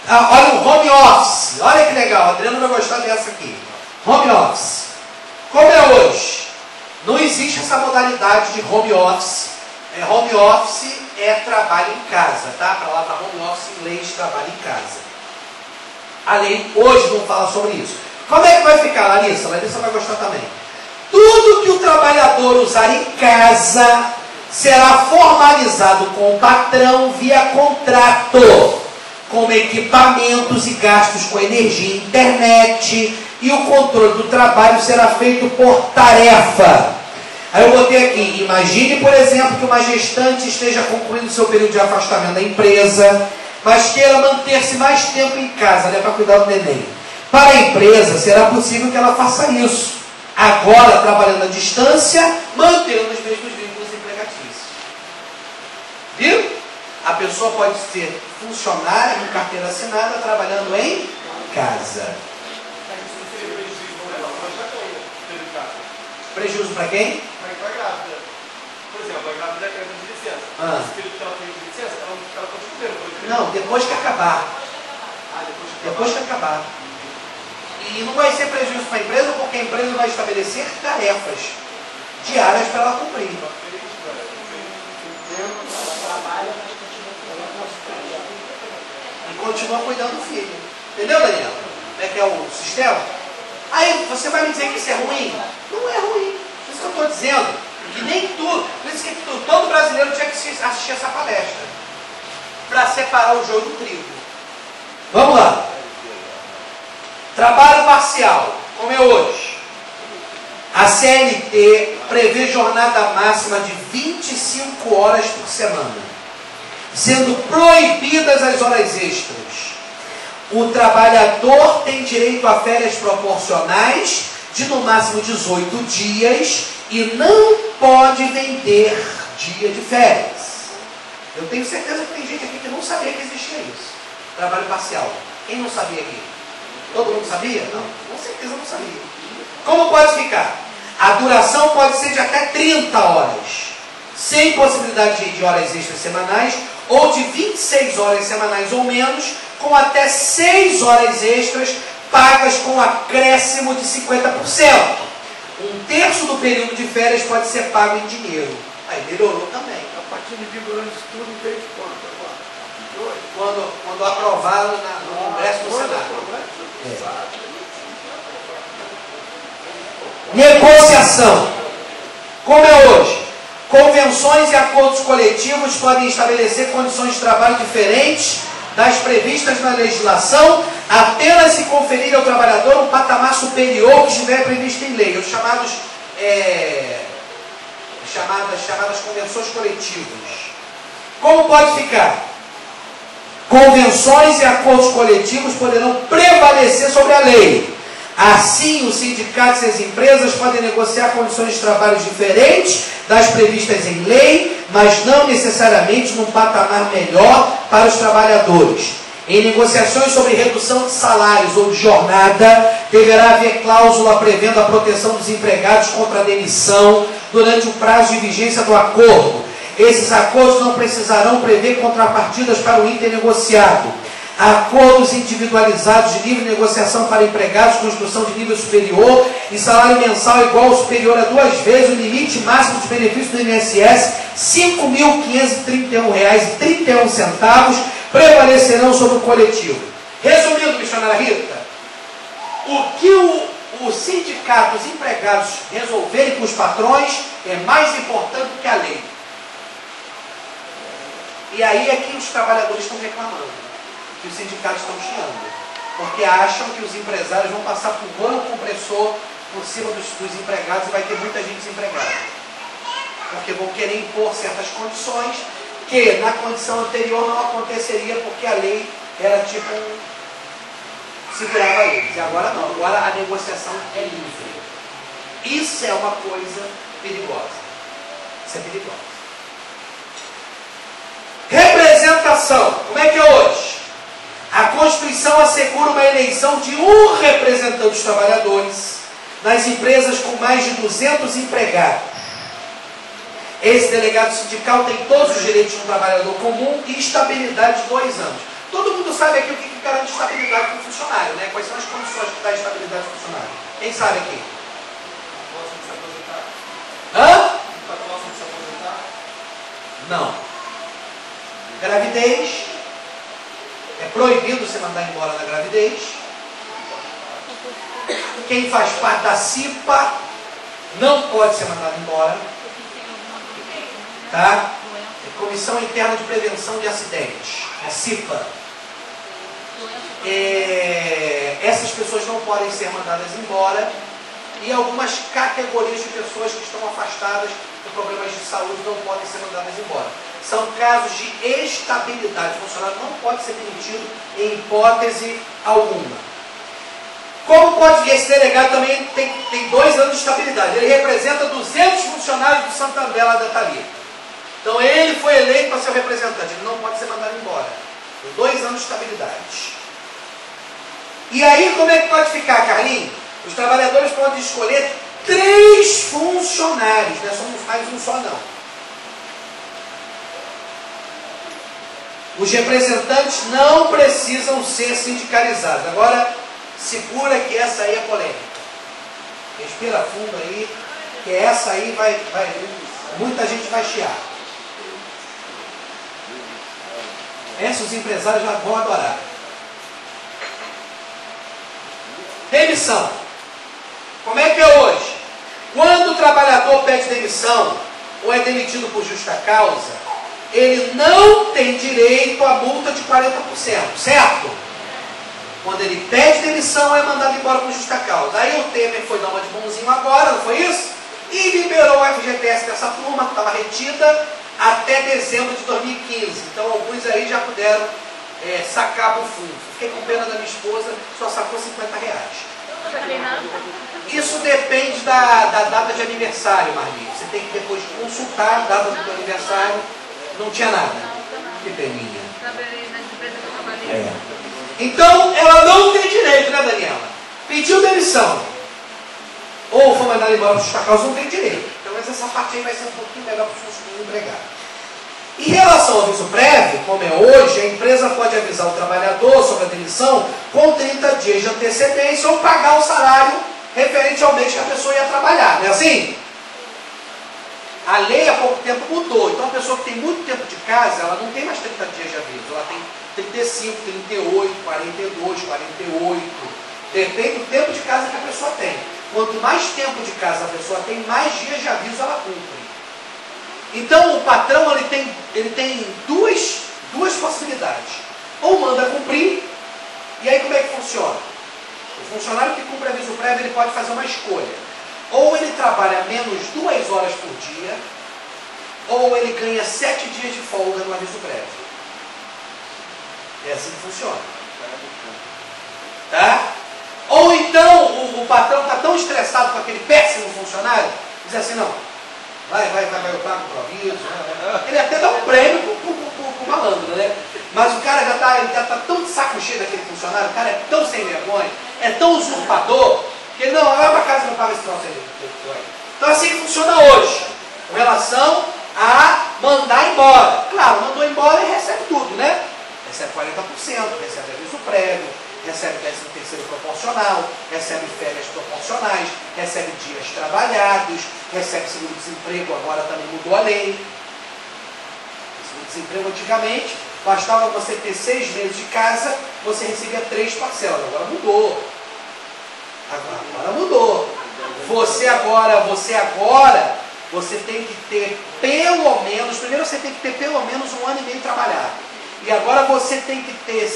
Olha o home office. Olha que legal. A Adriana vai gostar dessa aqui. Home office. Como é hoje? Não existe essa modalidade de home office. Home office é trabalho em casa, tá? A palavra home office em inglês, trabalho em casa. A lei hoje não fala sobre isso. Como é que vai ficar, Larissa? Larissa vai gostar também. Tudo que o trabalhador usar em casa será formalizado com o patrão via contrato. como equipamentos e gastos com energia e internet, e o controle do trabalho será feito por tarefa. Aí eu botei aqui, imagine, por exemplo, que uma gestante esteja concluindo seu período de afastamento da empresa, mas queira manter-se mais tempo em casa, né, para cuidar do neném. Para a empresa, será possível que ela faça isso, agora trabalhando à distância, mantendo os mesmos vínculos empregatícios. Viu? A pessoa pode ser funcionária com carteira assinada, trabalhando em casa. Prejuízo para quem? Para a grávida. Por exemplo, a grávida quer de licença. Esse período que ela tem de licença, ela pode escolher. Não, depois que acabar. Depois que acabar. E não vai ser prejuízo para a empresa, porque a empresa vai estabelecer tarefas diárias para ela cumprir. E continua cuidando do filho. Entendeu, Daniela? Como é que é o sistema? Aí você vai me dizer que isso é ruim? Não é ruim. Por isso que eu estou dizendo. Que nem tudo. Por isso que todo brasileiro tinha que assistir essa palestra. Para separar o joio do trigo. Vamos lá. Trabalho parcial, como é hoje. A CLT prevê jornada máxima de 25 horas por semana, sendo proibidas as horas extras. O trabalhador tem direito a férias proporcionais de no máximo 18 dias e não pode vender dia de férias. Eu tenho certeza que tem gente aqui que não sabia que existia isso. Trabalho parcial. Quem não sabia aqui? Todo mundo sabia? Não, com certeza não sabia. Como pode ficar? A duração pode ser de até 30 horas, sem possibilidade de horas extras semanais, ou de 26 horas semanais ou menos, com até 6 horas extras pagas com acréscimo de 50%. Um terço do período de férias pode ser pago em dinheiro. Aí melhorou também. A partir de vigorando isso tudo, veio de quanto agora? Quando aprovaram no Congresso do Senado. Negociação. Como é hoje? Convenções e acordos coletivos podem estabelecer condições de trabalho diferentes das previstas na legislação, apenas se conferir ao trabalhador um patamar superior que estiver previsto em lei, os chamadas convenções coletivas. Como pode ficar? Convenções e acordos coletivos poderão prevalecer sobre a lei. Assim, os sindicatos e as empresas podem negociar condições de trabalho diferentes das previstas em lei, mas não necessariamente num patamar melhor para os trabalhadores. Em negociações sobre redução de salários ou de jornada, deverá haver cláusula prevendo a proteção dos empregados contra a demissão durante o prazo de vigência do acordo. Esses acordos não precisarão prever contrapartidas para o internegociado. Acordos individualizados de livre negociação para empregados com instrução de nível superior e salário mensal igual ou superior a 2 vezes o limite máximo de benefício do INSS, R$ 5.531,31, prevalecerão sobre o coletivo. Resumindo, missionária Rita, o que o sindicato, os empregados resolverem com os patrões é mais importante do que a lei. E aí é que os trabalhadores estão reclamando, que os sindicatos estão chiando, porque acham que os empresários vão passar por rolo compressor por cima dos empregados e vai ter muita gente desempregada. Porque vão querer impor certas condições que na condição anterior não aconteceria, porque a lei era tipo segurava eles. E agora não, agora a negociação é livre. Isso é uma coisa perigosa. Isso é perigoso. Representação. Como é que é hoje? A Constituição assegura uma eleição de um representante dos trabalhadores nas empresas com mais de 200 empregados. Esse delegado sindical tem todos os direitos de um trabalhador comum e estabilidade de 2 anos. Todo mundo sabe aqui o que garante estabilidade para o funcionário, né? Quais são as condições que dá estabilidade para o funcionário? Quem sabe aqui? Posso se aposentar? Hã? Posso se aposentar? Não. Gravidez. É proibido você mandar embora na gravidez. Quem faz parte da CIPA não pode ser mandado embora. Tá? É Comissão Interna de Prevenção de Acidentes. É CIPA. essas pessoas não podem ser mandadas embora, e algumas categorias de pessoas que estão afastadas por problemas de saúde não podem ser mandadas embora. São casos de estabilidade. O funcionário não pode ser demitido em hipótese alguma. Como pode, esse delegado também tem 2 anos de estabilidade. Ele representa 200 funcionários do Santander lá da Thalia. Então ele foi eleito para ser o representante. Ele não pode ser mandado embora. Tem 2 anos de estabilidade. E aí como é que pode ficar, Carlinhos? Os trabalhadores podem escolher 3 funcionários. Não é só mais um só não. Os representantes não precisam ser sindicalizados. Agora, segura que essa aí é polêmica. Respira fundo aí, que essa aí muita gente vai chiar. Essa os empresários já vão adorar. Demissão. Como é que é hoje? Quando o trabalhador pede demissão ou é demitido por justa causa, ele não tem direito à multa de 40%, certo? Quando ele pede demissão, é mandado embora por justa causa. Aí o Temer foi dar uma de bonzinho agora, não foi isso? E liberou o FGTS dessa turma que estava retida até dezembro de 2015. Então alguns aí já puderam sacar para o fundo. Fiquei com pena da minha esposa, só sacou R$50. Isso depende da data de aniversário, Marli. Você tem que depois consultar a data do aniversário. Não tinha nada. Que peninha. Então, ela não tem direito, né, Daniela? Pediu demissão. Ou foi mandada embora por justa causa, não tem direito. Então, mas essa parte aí vai ser um pouquinho melhor para o empregado. Em relação ao aviso prévio, como é hoje, a empresa pode avisar o trabalhador sobre a demissão com 30 dias de antecedência ou pagar o salário referente ao mês que a pessoa ia trabalhar. Não é assim? A lei há pouco tempo mudou. Então, a pessoa que tem muito tempo de casa, ela não tem mais 30 dias de aviso. Ela tem 35, 38, 42, 48. Depende do tempo de casa que a pessoa tem. Quanto mais tempo de casa a pessoa tem, mais dias de aviso ela cumpre. Então o patrão ele tem duas possibilidades. Ou manda cumprir, e aí como é que funciona? O funcionário que cumpre aviso prévio, ele pode fazer uma escolha. Ou ele trabalha menos 2 horas por dia, ou ele ganha 7 dias de folga no aviso prévio. É assim que funciona. Tá? Ou então o patrão está tão estressado com aquele péssimo funcionário, diz assim, não, vai, eu pago o aviso. Ele até dá um prêmio pro malandro, né? Mas o cara já está tão de saco cheio daquele funcionário, o cara é tão sem vergonha, é tão usurpador, que ele não, vai para casa e não paga esse troço aí. Então assim que funciona hoje, com relação a mandar embora. Claro, mandou embora e recebe tudo, né? Recebe 40%, recebe aviso prévio, recebe 13º proporcional, recebe férias proporcionais, recebe dias trabalhados, recebe seguro-desemprego, agora também mudou a lei. Seguro-desemprego antigamente, bastava você ter 6 meses de casa, você recebia 3 parcelas, agora mudou. Agora mudou. Você tem que ter pelo menos, primeiro você tem que ter pelo menos 1 ano e meio trabalhado. E agora você tem que ter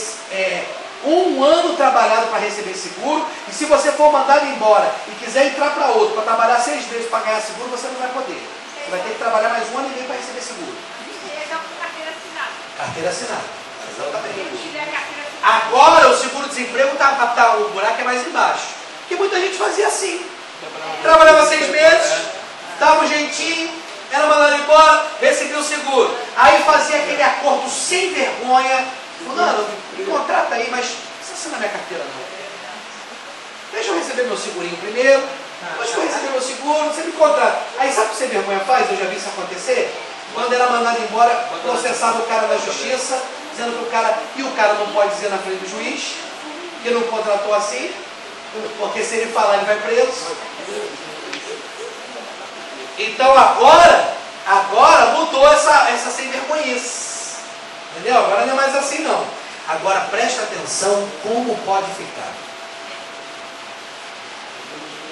1 ano trabalhado para receber seguro, e se você for mandado embora e quiser entrar para outro, para trabalhar 6 meses para ganhar seguro, você não vai poder. Você vai ter que trabalhar mais 1 ano e meio para receber seguro. Carteira assinada. Carteira assinada. Exatamente. Agora o seguro-desemprego o buraco é mais embaixo. Porque muita gente fazia assim. Trabalhava 6 meses, dava um jeitinho, era mandado embora, recebia o seguro. Aí fazia aquele acordo sem vergonha. Fulano, me contrata aí, mas não assina minha carteira não. Deixa eu receber meu segurinho primeiro, depois que eu receber meu seguro, você me contrata. Aí sabe o que sem vergonha faz? Eu já vi isso acontecer. Quando era mandado embora, processava o cara na justiça, dizendo que o cara não pode dizer na frente do juiz, que não contratou assim, porque se ele falar ele vai preso. Então agora mudou essa sem vergonhice. Entendeu? Agora não é mais assim não. Agora presta atenção como pode ficar.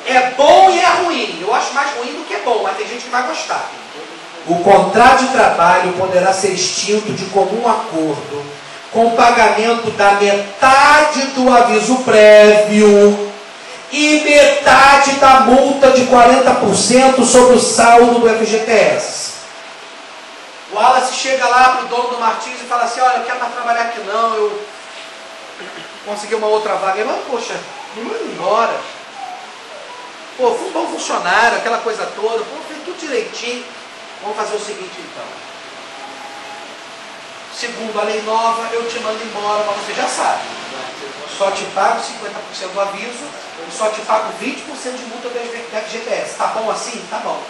É bom e é ruim. Eu acho mais ruim do que é bom, mas tem gente que vai gostar. O contrato de trabalho poderá ser extinto de comum acordo com pagamento da metade do aviso prévio e metade da multa de 40% sobre o saldo do FGTS. O Wallace chega lá para o dono do Martins e fala assim, olha, eu quero mais trabalhar aqui não, eu consegui uma outra vaga. Ele, poxa, me manda embora. Pô, fui um bom funcionário, aquela coisa toda, pô, fez tudo direitinho. Vamos fazer o seguinte então. Segundo a lei nova, eu te mando embora, mas você já sabe. Só te pago 50% do aviso e só te pago 20% de multa do FGTS. Tá bom assim? Tá bom.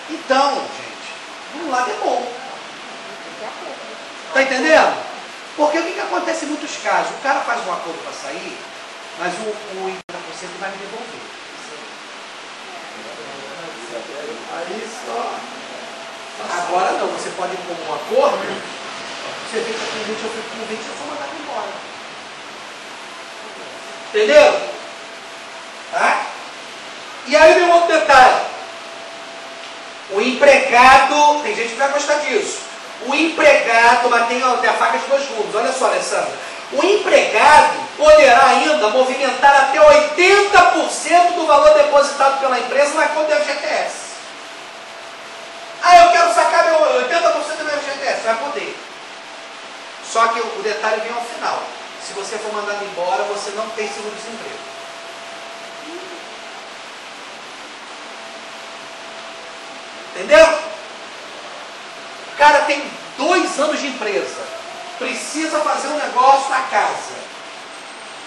Então, gente, um lado é bom. Tá entendendo? Porque o que acontece em muitos casos? O cara faz um acordo para sair, mas o 50% vai me devolver. Aí só. Agora não, você pode ir com um acordo, você fica com 20, eu fico com 20 e eu sou mandado embora. Entendeu? Tá? E aí vem um outro detalhe. O empregado, tem gente que vai gostar disso. O empregado, mas tem a faca de dois gumes. Olha só, Alessandra. O empregado poderá ainda movimentar até 80% do valor depositado pela empresa na conta do FGTS. Ah, eu quero sacar meu 80% do meu FGTS. Vai poder. Só que o detalhe vem ao final. Se você for mandado embora, você não tem seguro-desemprego. Entendeu? O cara tem 2 anos de empresa. Precisa fazer um negócio na casa.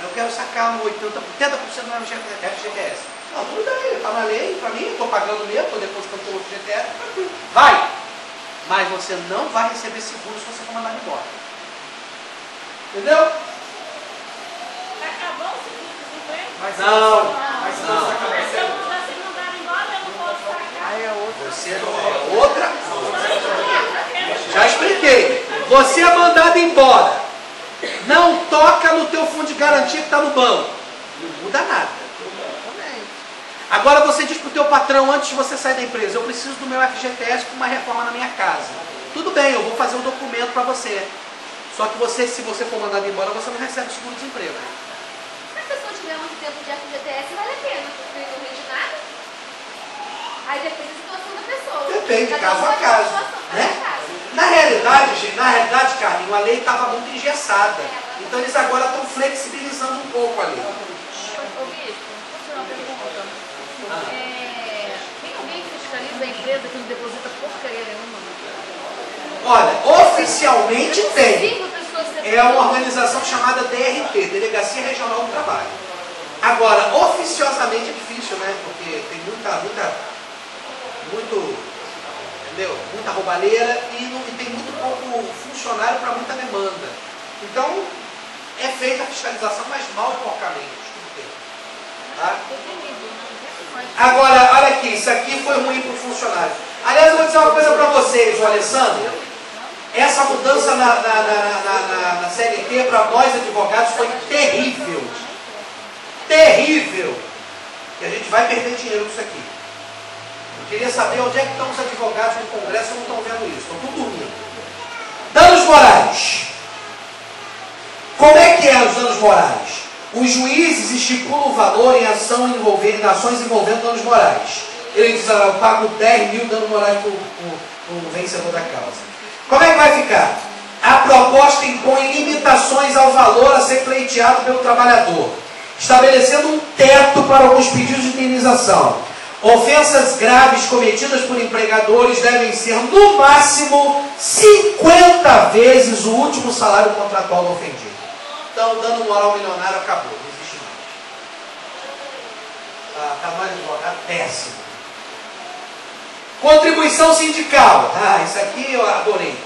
Eu quero sacar no 80% do meu FGTS. Não, tudo bem, está na lei, para mim, estou pagando mesmo, estou depositando pelo FGTS, tranquilo. Vai! Mas você não vai receber seguro se você for mandado embora. Entendeu? Acabou o seguro-desemprego? Não. Mas se eu ser mandado embora, eu não posso sacar. Aí é outra. Você é outra. Já expliquei. Você é mandado embora. Não toca no teu fundo de garantia que está no banco. Não muda nada. Agora você diz para o teu patrão, antes de você sair da empresa, eu preciso do meu FGTS com uma reforma na minha casa. Tudo bem, eu vou fazer um documento para você. Só que você, se você for mandado embora, você não recebe seguro-desemprego. Se a pessoa tiver muito tempo de FGTS, vale a pena, porque não rende nada. Aí depende da situação da pessoa. Depende, caso a caso. Né? Na realidade, Carlinhos, a lei estava muito engessada. Então eles agora estão flexibilizando um pouco a lei. Ô, Bispo, vou tirar uma pergunta. Tem alguém que fiscaliza a empresa que não deposita porcaria nenhuma? Olha, oficialmente tem. É uma organização chamada DRT, Delegacia Regional do Trabalho. Agora, oficiosamente é difícil, né? Porque tem muita roubalheira e tem muito pouco funcionário para muita demanda. Então, é feita a fiscalização, mas mal e porcamente. Tá? Agora, olha aqui, isso aqui foi ruim para o funcionário. Aliás, eu vou dizer uma coisa para vocês, o Alessandro. Essa mudança na CLT para nós advogados foi terrível. Terrível. E a gente vai perder dinheiro com isso aqui. Eu queria saber onde é que estão os advogados no Congresso que não estão vendo isso. Estão tudo dormindo. Danos morais. Como é que é os danos morais? Os juízes estipulam o valor em ações envolvendo danos morais. Ele diz, eu pago 10 mil danos morais para o vencedor da causa. Como é que vai ficar? A proposta impõe limitações ao valor a ser pleiteado pelo trabalhador, estabelecendo um teto para alguns pedidos de indenização. Ofensas graves cometidas por empregadores devem ser, no máximo, 50 vezes o último salário contratual do ofendido. Então, o dano moral milionário acabou, não existe mais. Está mais advogado, péssimo. Contribuição sindical. Isso aqui eu adorei.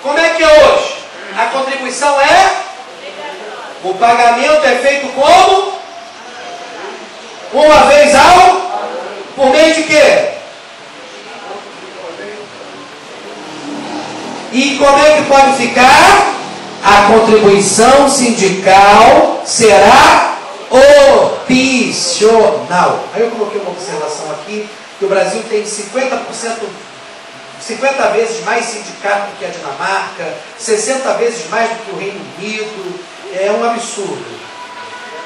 Como é que é hoje? A contribuição é? O pagamento é feito como? Uma vez ao? Por meio de quê? E como é que pode ficar? A contribuição sindical será opcional. Aí eu coloquei uma observação aqui, que o Brasil tem 50%, 50 vezes mais sindicato do que a Dinamarca, 60 vezes mais do que o Reino Unido. É um absurdo.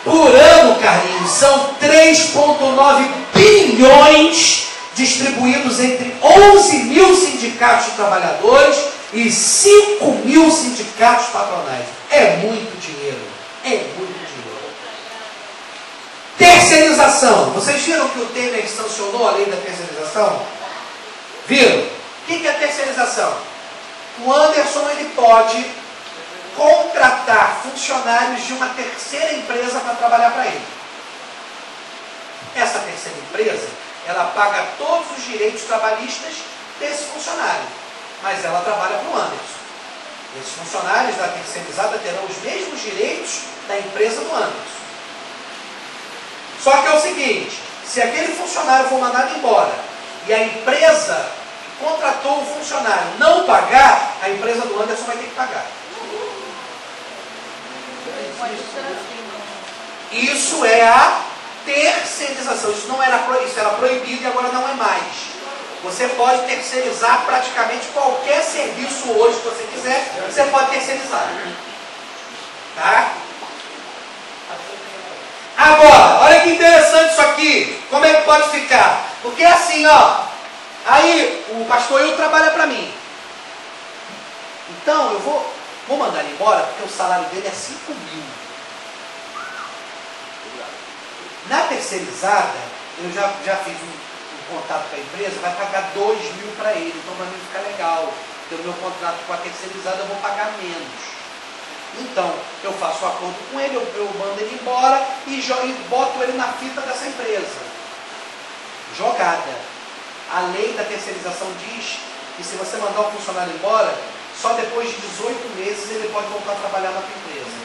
Por ano, Carlinhos, são 3,9 bilhões distribuídos entre 11 mil sindicatos de trabalhadores e 5 mil sindicatos patronais. É muito dinheiro. É muito dinheiro. Terceirização. Vocês viram que o Temer sancionou a lei da terceirização? Viram? O que é a terceirização? O Anderson ele pode contratar funcionários de uma terceira empresa para trabalhar para ele. Essa terceira empresa, ela paga todos os direitos trabalhistas desse funcionário, mas ela trabalha para o Anderson. Esses funcionários da terceirizada terão os mesmos direitos da empresa do Anderson. Só que é o seguinte, se aquele funcionário for mandado embora e a empresa que contratou o funcionário não pagar, a empresa do Anderson vai ter que pagar. Isso é a terceirização. Isso era proibido e agora não é mais. Você pode terceirizar praticamente qualquer serviço hoje que você quiser, você pode terceirizar. Tá? Agora, olha que interessante isso aqui. Como é que pode ficar? Porque assim, ó. Aí o pastor Will trabalha para mim. Então eu vou mandar ele embora porque o salário dele é 5 mil. Na terceirizada, eu já fiz um contato com a empresa, vai pagar 2 mil para ele. Então para mim fica legal. Porque o meu contrato com a terceirizada eu vou pagar menos. Então, eu faço um acordo com ele, eu mando ele embora e boto ele na fita dessa empresa. Jogada. A lei da terceirização diz que se você mandar um funcionário embora, só depois de 18 meses ele pode voltar a trabalhar na tua empresa.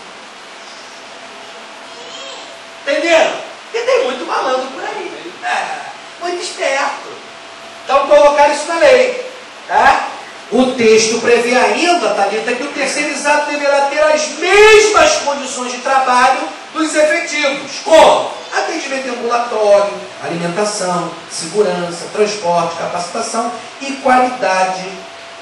Entenderam? E tem muito malandro por aí. Muito esperto. Então colocaram isso na lei. Tá? O texto prevê ainda, Thalita, que o terceirizado deverá ter as mesmas condições de trabalho dos efetivos. Como? Atendimento ambulatório, alimentação, segurança, transporte, capacitação e qualidade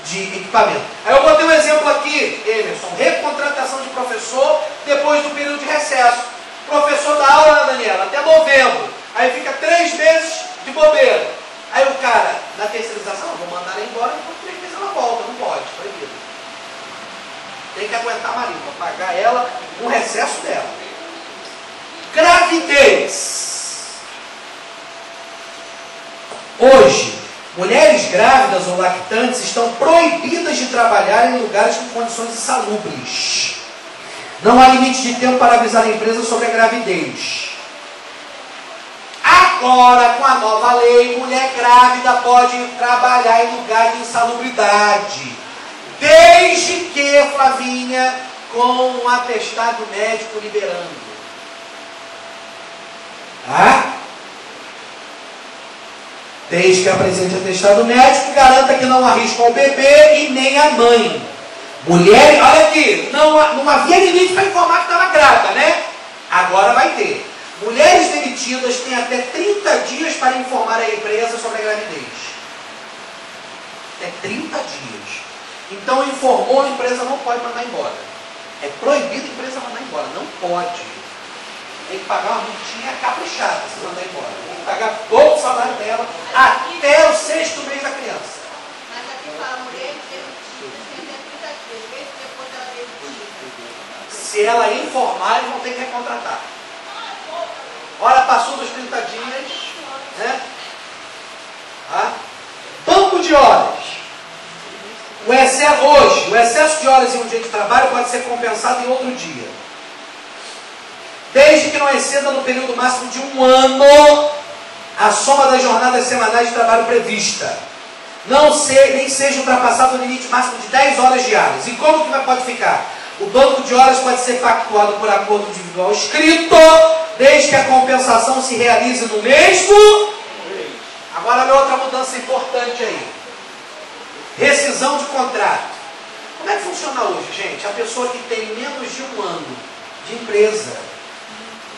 de equipamento. Aí eu botei um exemplo aqui, Emerson, recontratação de professor depois do período de recesso. Professor dá aula, Daniela, até novembro. Aí fica 3 meses de bobeira. Aí o cara, na terceirização, vou mandar ela embora, depois de 3 meses ela volta. Não pode, proibido. Tem que aguentar a Maria, para pagar ela um recesso dela. Gravidez. Hoje, mulheres grávidas ou lactantes estão proibidas de trabalhar em lugares com condições insalubres. Não há limite de tempo para avisar a empresa sobre a gravidez. Agora, com a nova lei, mulher grávida pode trabalhar em lugar de insalubridade. Desde que, Flavinha, com um atestado médico liberando. Tá? Desde que apresente atestado médico, garanta que não arrisca o bebê e nem a mãe. Mulher, olha aqui, não havia limite para informar que estava grávida, né? Agora vai ter. Mulheres demitidas têm até 30 dias para informar a empresa sobre a gravidez. Até 30 dias. Então informou, a empresa não pode mandar embora. É proibido a empresa mandar embora, não pode. Tem que pagar uma multinha caprichada se mandar embora. Tem que pagar todo o salário dela até o 6º mês da criança. Mas aqui fala, mulher demitida, tem até 30 dias, mesmo depois dela demitida. Se ela informar, eles vão ter que recontratar. Ora, passou dos 30 dias, né? Ah? Banco de horas. O excesso de horas em um dia de trabalho pode ser compensado em outro dia. Desde que não exceda no período máximo de 1 ano a soma das jornadas semanais de trabalho prevista. Nem seja ultrapassado o limite máximo de 10 horas diárias. E como que pode ficar? O banco de horas pode ser pactuado por acordo individual escrito, desde que a compensação se realize no mesmo. Agora olha outra mudança importante aí. Rescisão de contrato. Como é que funciona hoje, gente? A pessoa que tem menos de 1 ano de empresa,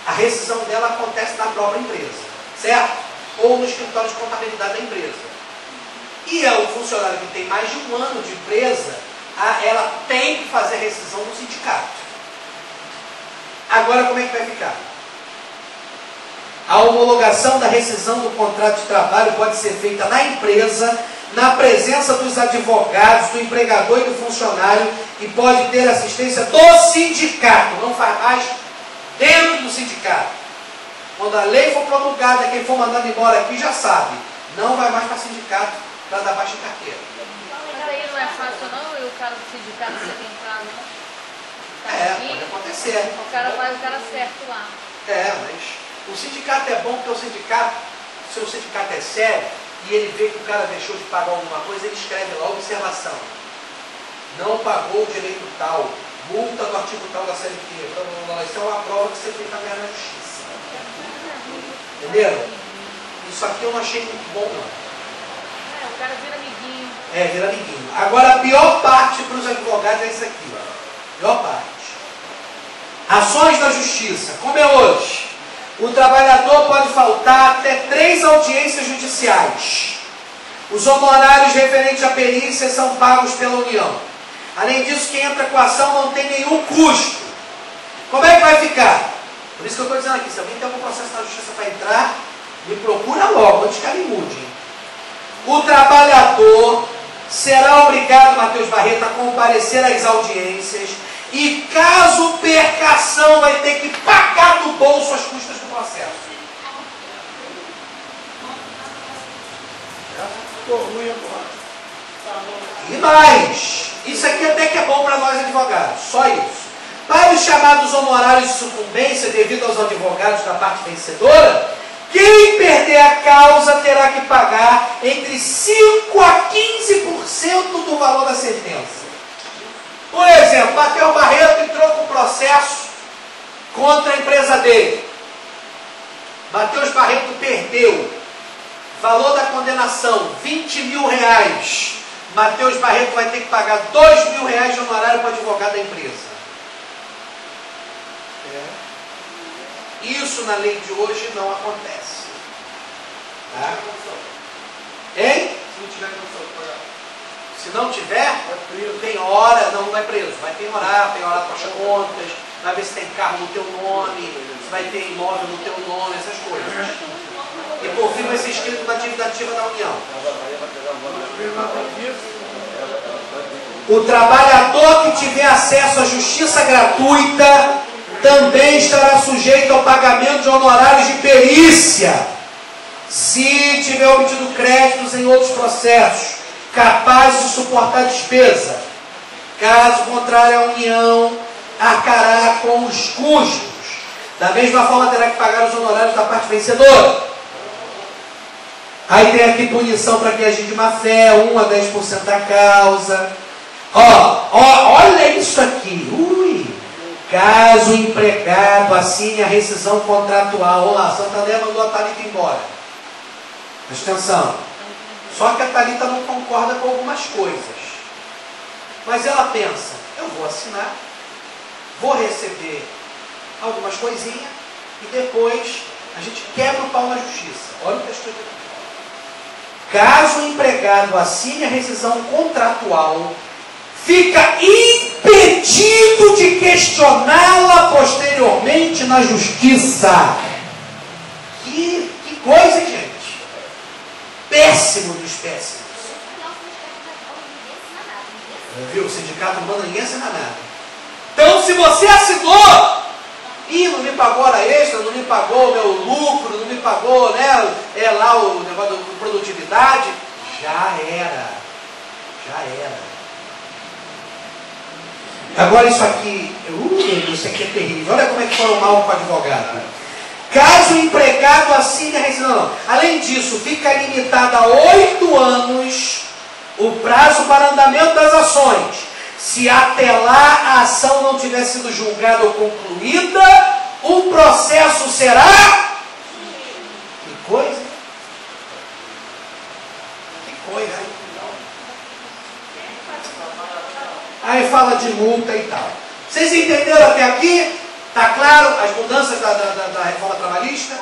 a rescisão dela acontece na própria empresa, certo? Ou no escritório de contabilidade da empresa. E é o funcionário que tem mais de 1 ano de empresa, ela tem que fazer a rescisão no sindicato. Agora, como é que vai ficar? A homologação da rescisão do contrato de trabalho pode ser feita na empresa, na presença dos advogados, do empregador e do funcionário, e pode ter assistência do sindicato. Não faz mais dentro do sindicato. Quando a lei for promulgada, quem for mandado embora aqui já sabe. Não vai mais para sindicato para dar baixa em carteira. Mas aí não é fácil não, e o cara do sindicato ser tentado, não? Pode acontecer. O cara faz o cara certo lá. Mas o sindicato é bom porque o sindicato, se o sindicato é sério, e ele vê que o cara deixou de pagar alguma coisa, ele escreve lá, observação. Não pagou o direito tal, multa do artigo tal da CLT. Isso é uma prova que você tem que ganhar na justiça. Entendeu? Isso aqui eu não achei muito bom, não. O cara vira amiguinho. Vira amiguinho. Agora, a pior parte para os advogados é isso aqui, ó. Pior parte. Ações da justiça. Como é hoje? O trabalhador pode faltar até 3 audiências judiciais. Os honorários referentes à perícia são pagos pela União. Além disso, quem entra com a ação não tem nenhum custo. Como é que vai ficar? Por isso que eu estou dizendo aqui, se alguém tem algum processo na justiça para entrar, me procura logo, antes que ela mude. O trabalhador será obrigado, Matheus Barreto, a comparecer às audiências e, caso perca a ação, vai ter que pagar do bolso as custas do processo. E mais, isso aqui até que é bom para nós advogados, só isso. Para os chamados honorários de sucumbência devido aos advogados da parte vencedora, quem perder a causa terá que pagar entre 5% a 15% do valor da sentença. Por exemplo, Matheus Barreto entrou com processo contra a empresa dele. Matheus Barreto perdeu. Valor da condenação, R$20.000. Matheus Barreto vai ter que pagar R$2.000 de honorário para o advogado da empresa. Isso na lei de hoje não acontece. Tá? Hein? Se não tiver condição de pagar. Se não tiver, tem hora, não vai preso. Vai penhorar para as contas, vai ver se tem carro no teu nome, se vai ter imóvel no teu nome, essas coisas. E por fim vai ser inscrito na dívida ativa da União. O trabalhador que tiver acesso à justiça gratuita também estará sujeito ao pagamento de honorários de perícia, se tiver obtido créditos em outros processos, capazes de suportar a despesa. Caso contrário, a União arcará com os custos. Da mesma forma, terá que pagar os honorários da parte vencedora. Aí tem aqui punição para quem agir de má fé, 1 a 10% da causa. Olha isso aqui. Caso o empregado assine a rescisão contratual. Olá, Santander mandou a Thalita embora. Presta atenção. Só que a Thalita não concorda com algumas coisas. Mas ela pensa, eu vou assinar, vou receber algumas coisinhas e depois a gente quebra o pau na justiça. Olha o que está escrito aqui. Caso o empregado assine a rescisão contratual, fica impedido de questioná-la posteriormente na justiça. Que coisa, hein, gente? Péssimo dos péssimos. Viu? O sindicato não manda ninguém assinar nada. Então, se você assinou, não me pagou hora extra, não me pagou o meu lucro, não me pagou, né? Lá o negócio de produtividade, já era. Agora isso aqui, isso aqui é terrível. Olha como é que foram mal com o advogado. Caso o empregado assine a rescisão. Além disso, fica limitado a 8 anos o prazo para andamento das ações. Se até lá a ação não tiver sido julgada ou concluída, o processo será... Que coisa? Que coisa, hein? Aí fala de multa e tal. Vocês entenderam até aqui? Está claro as mudanças da reforma trabalhista?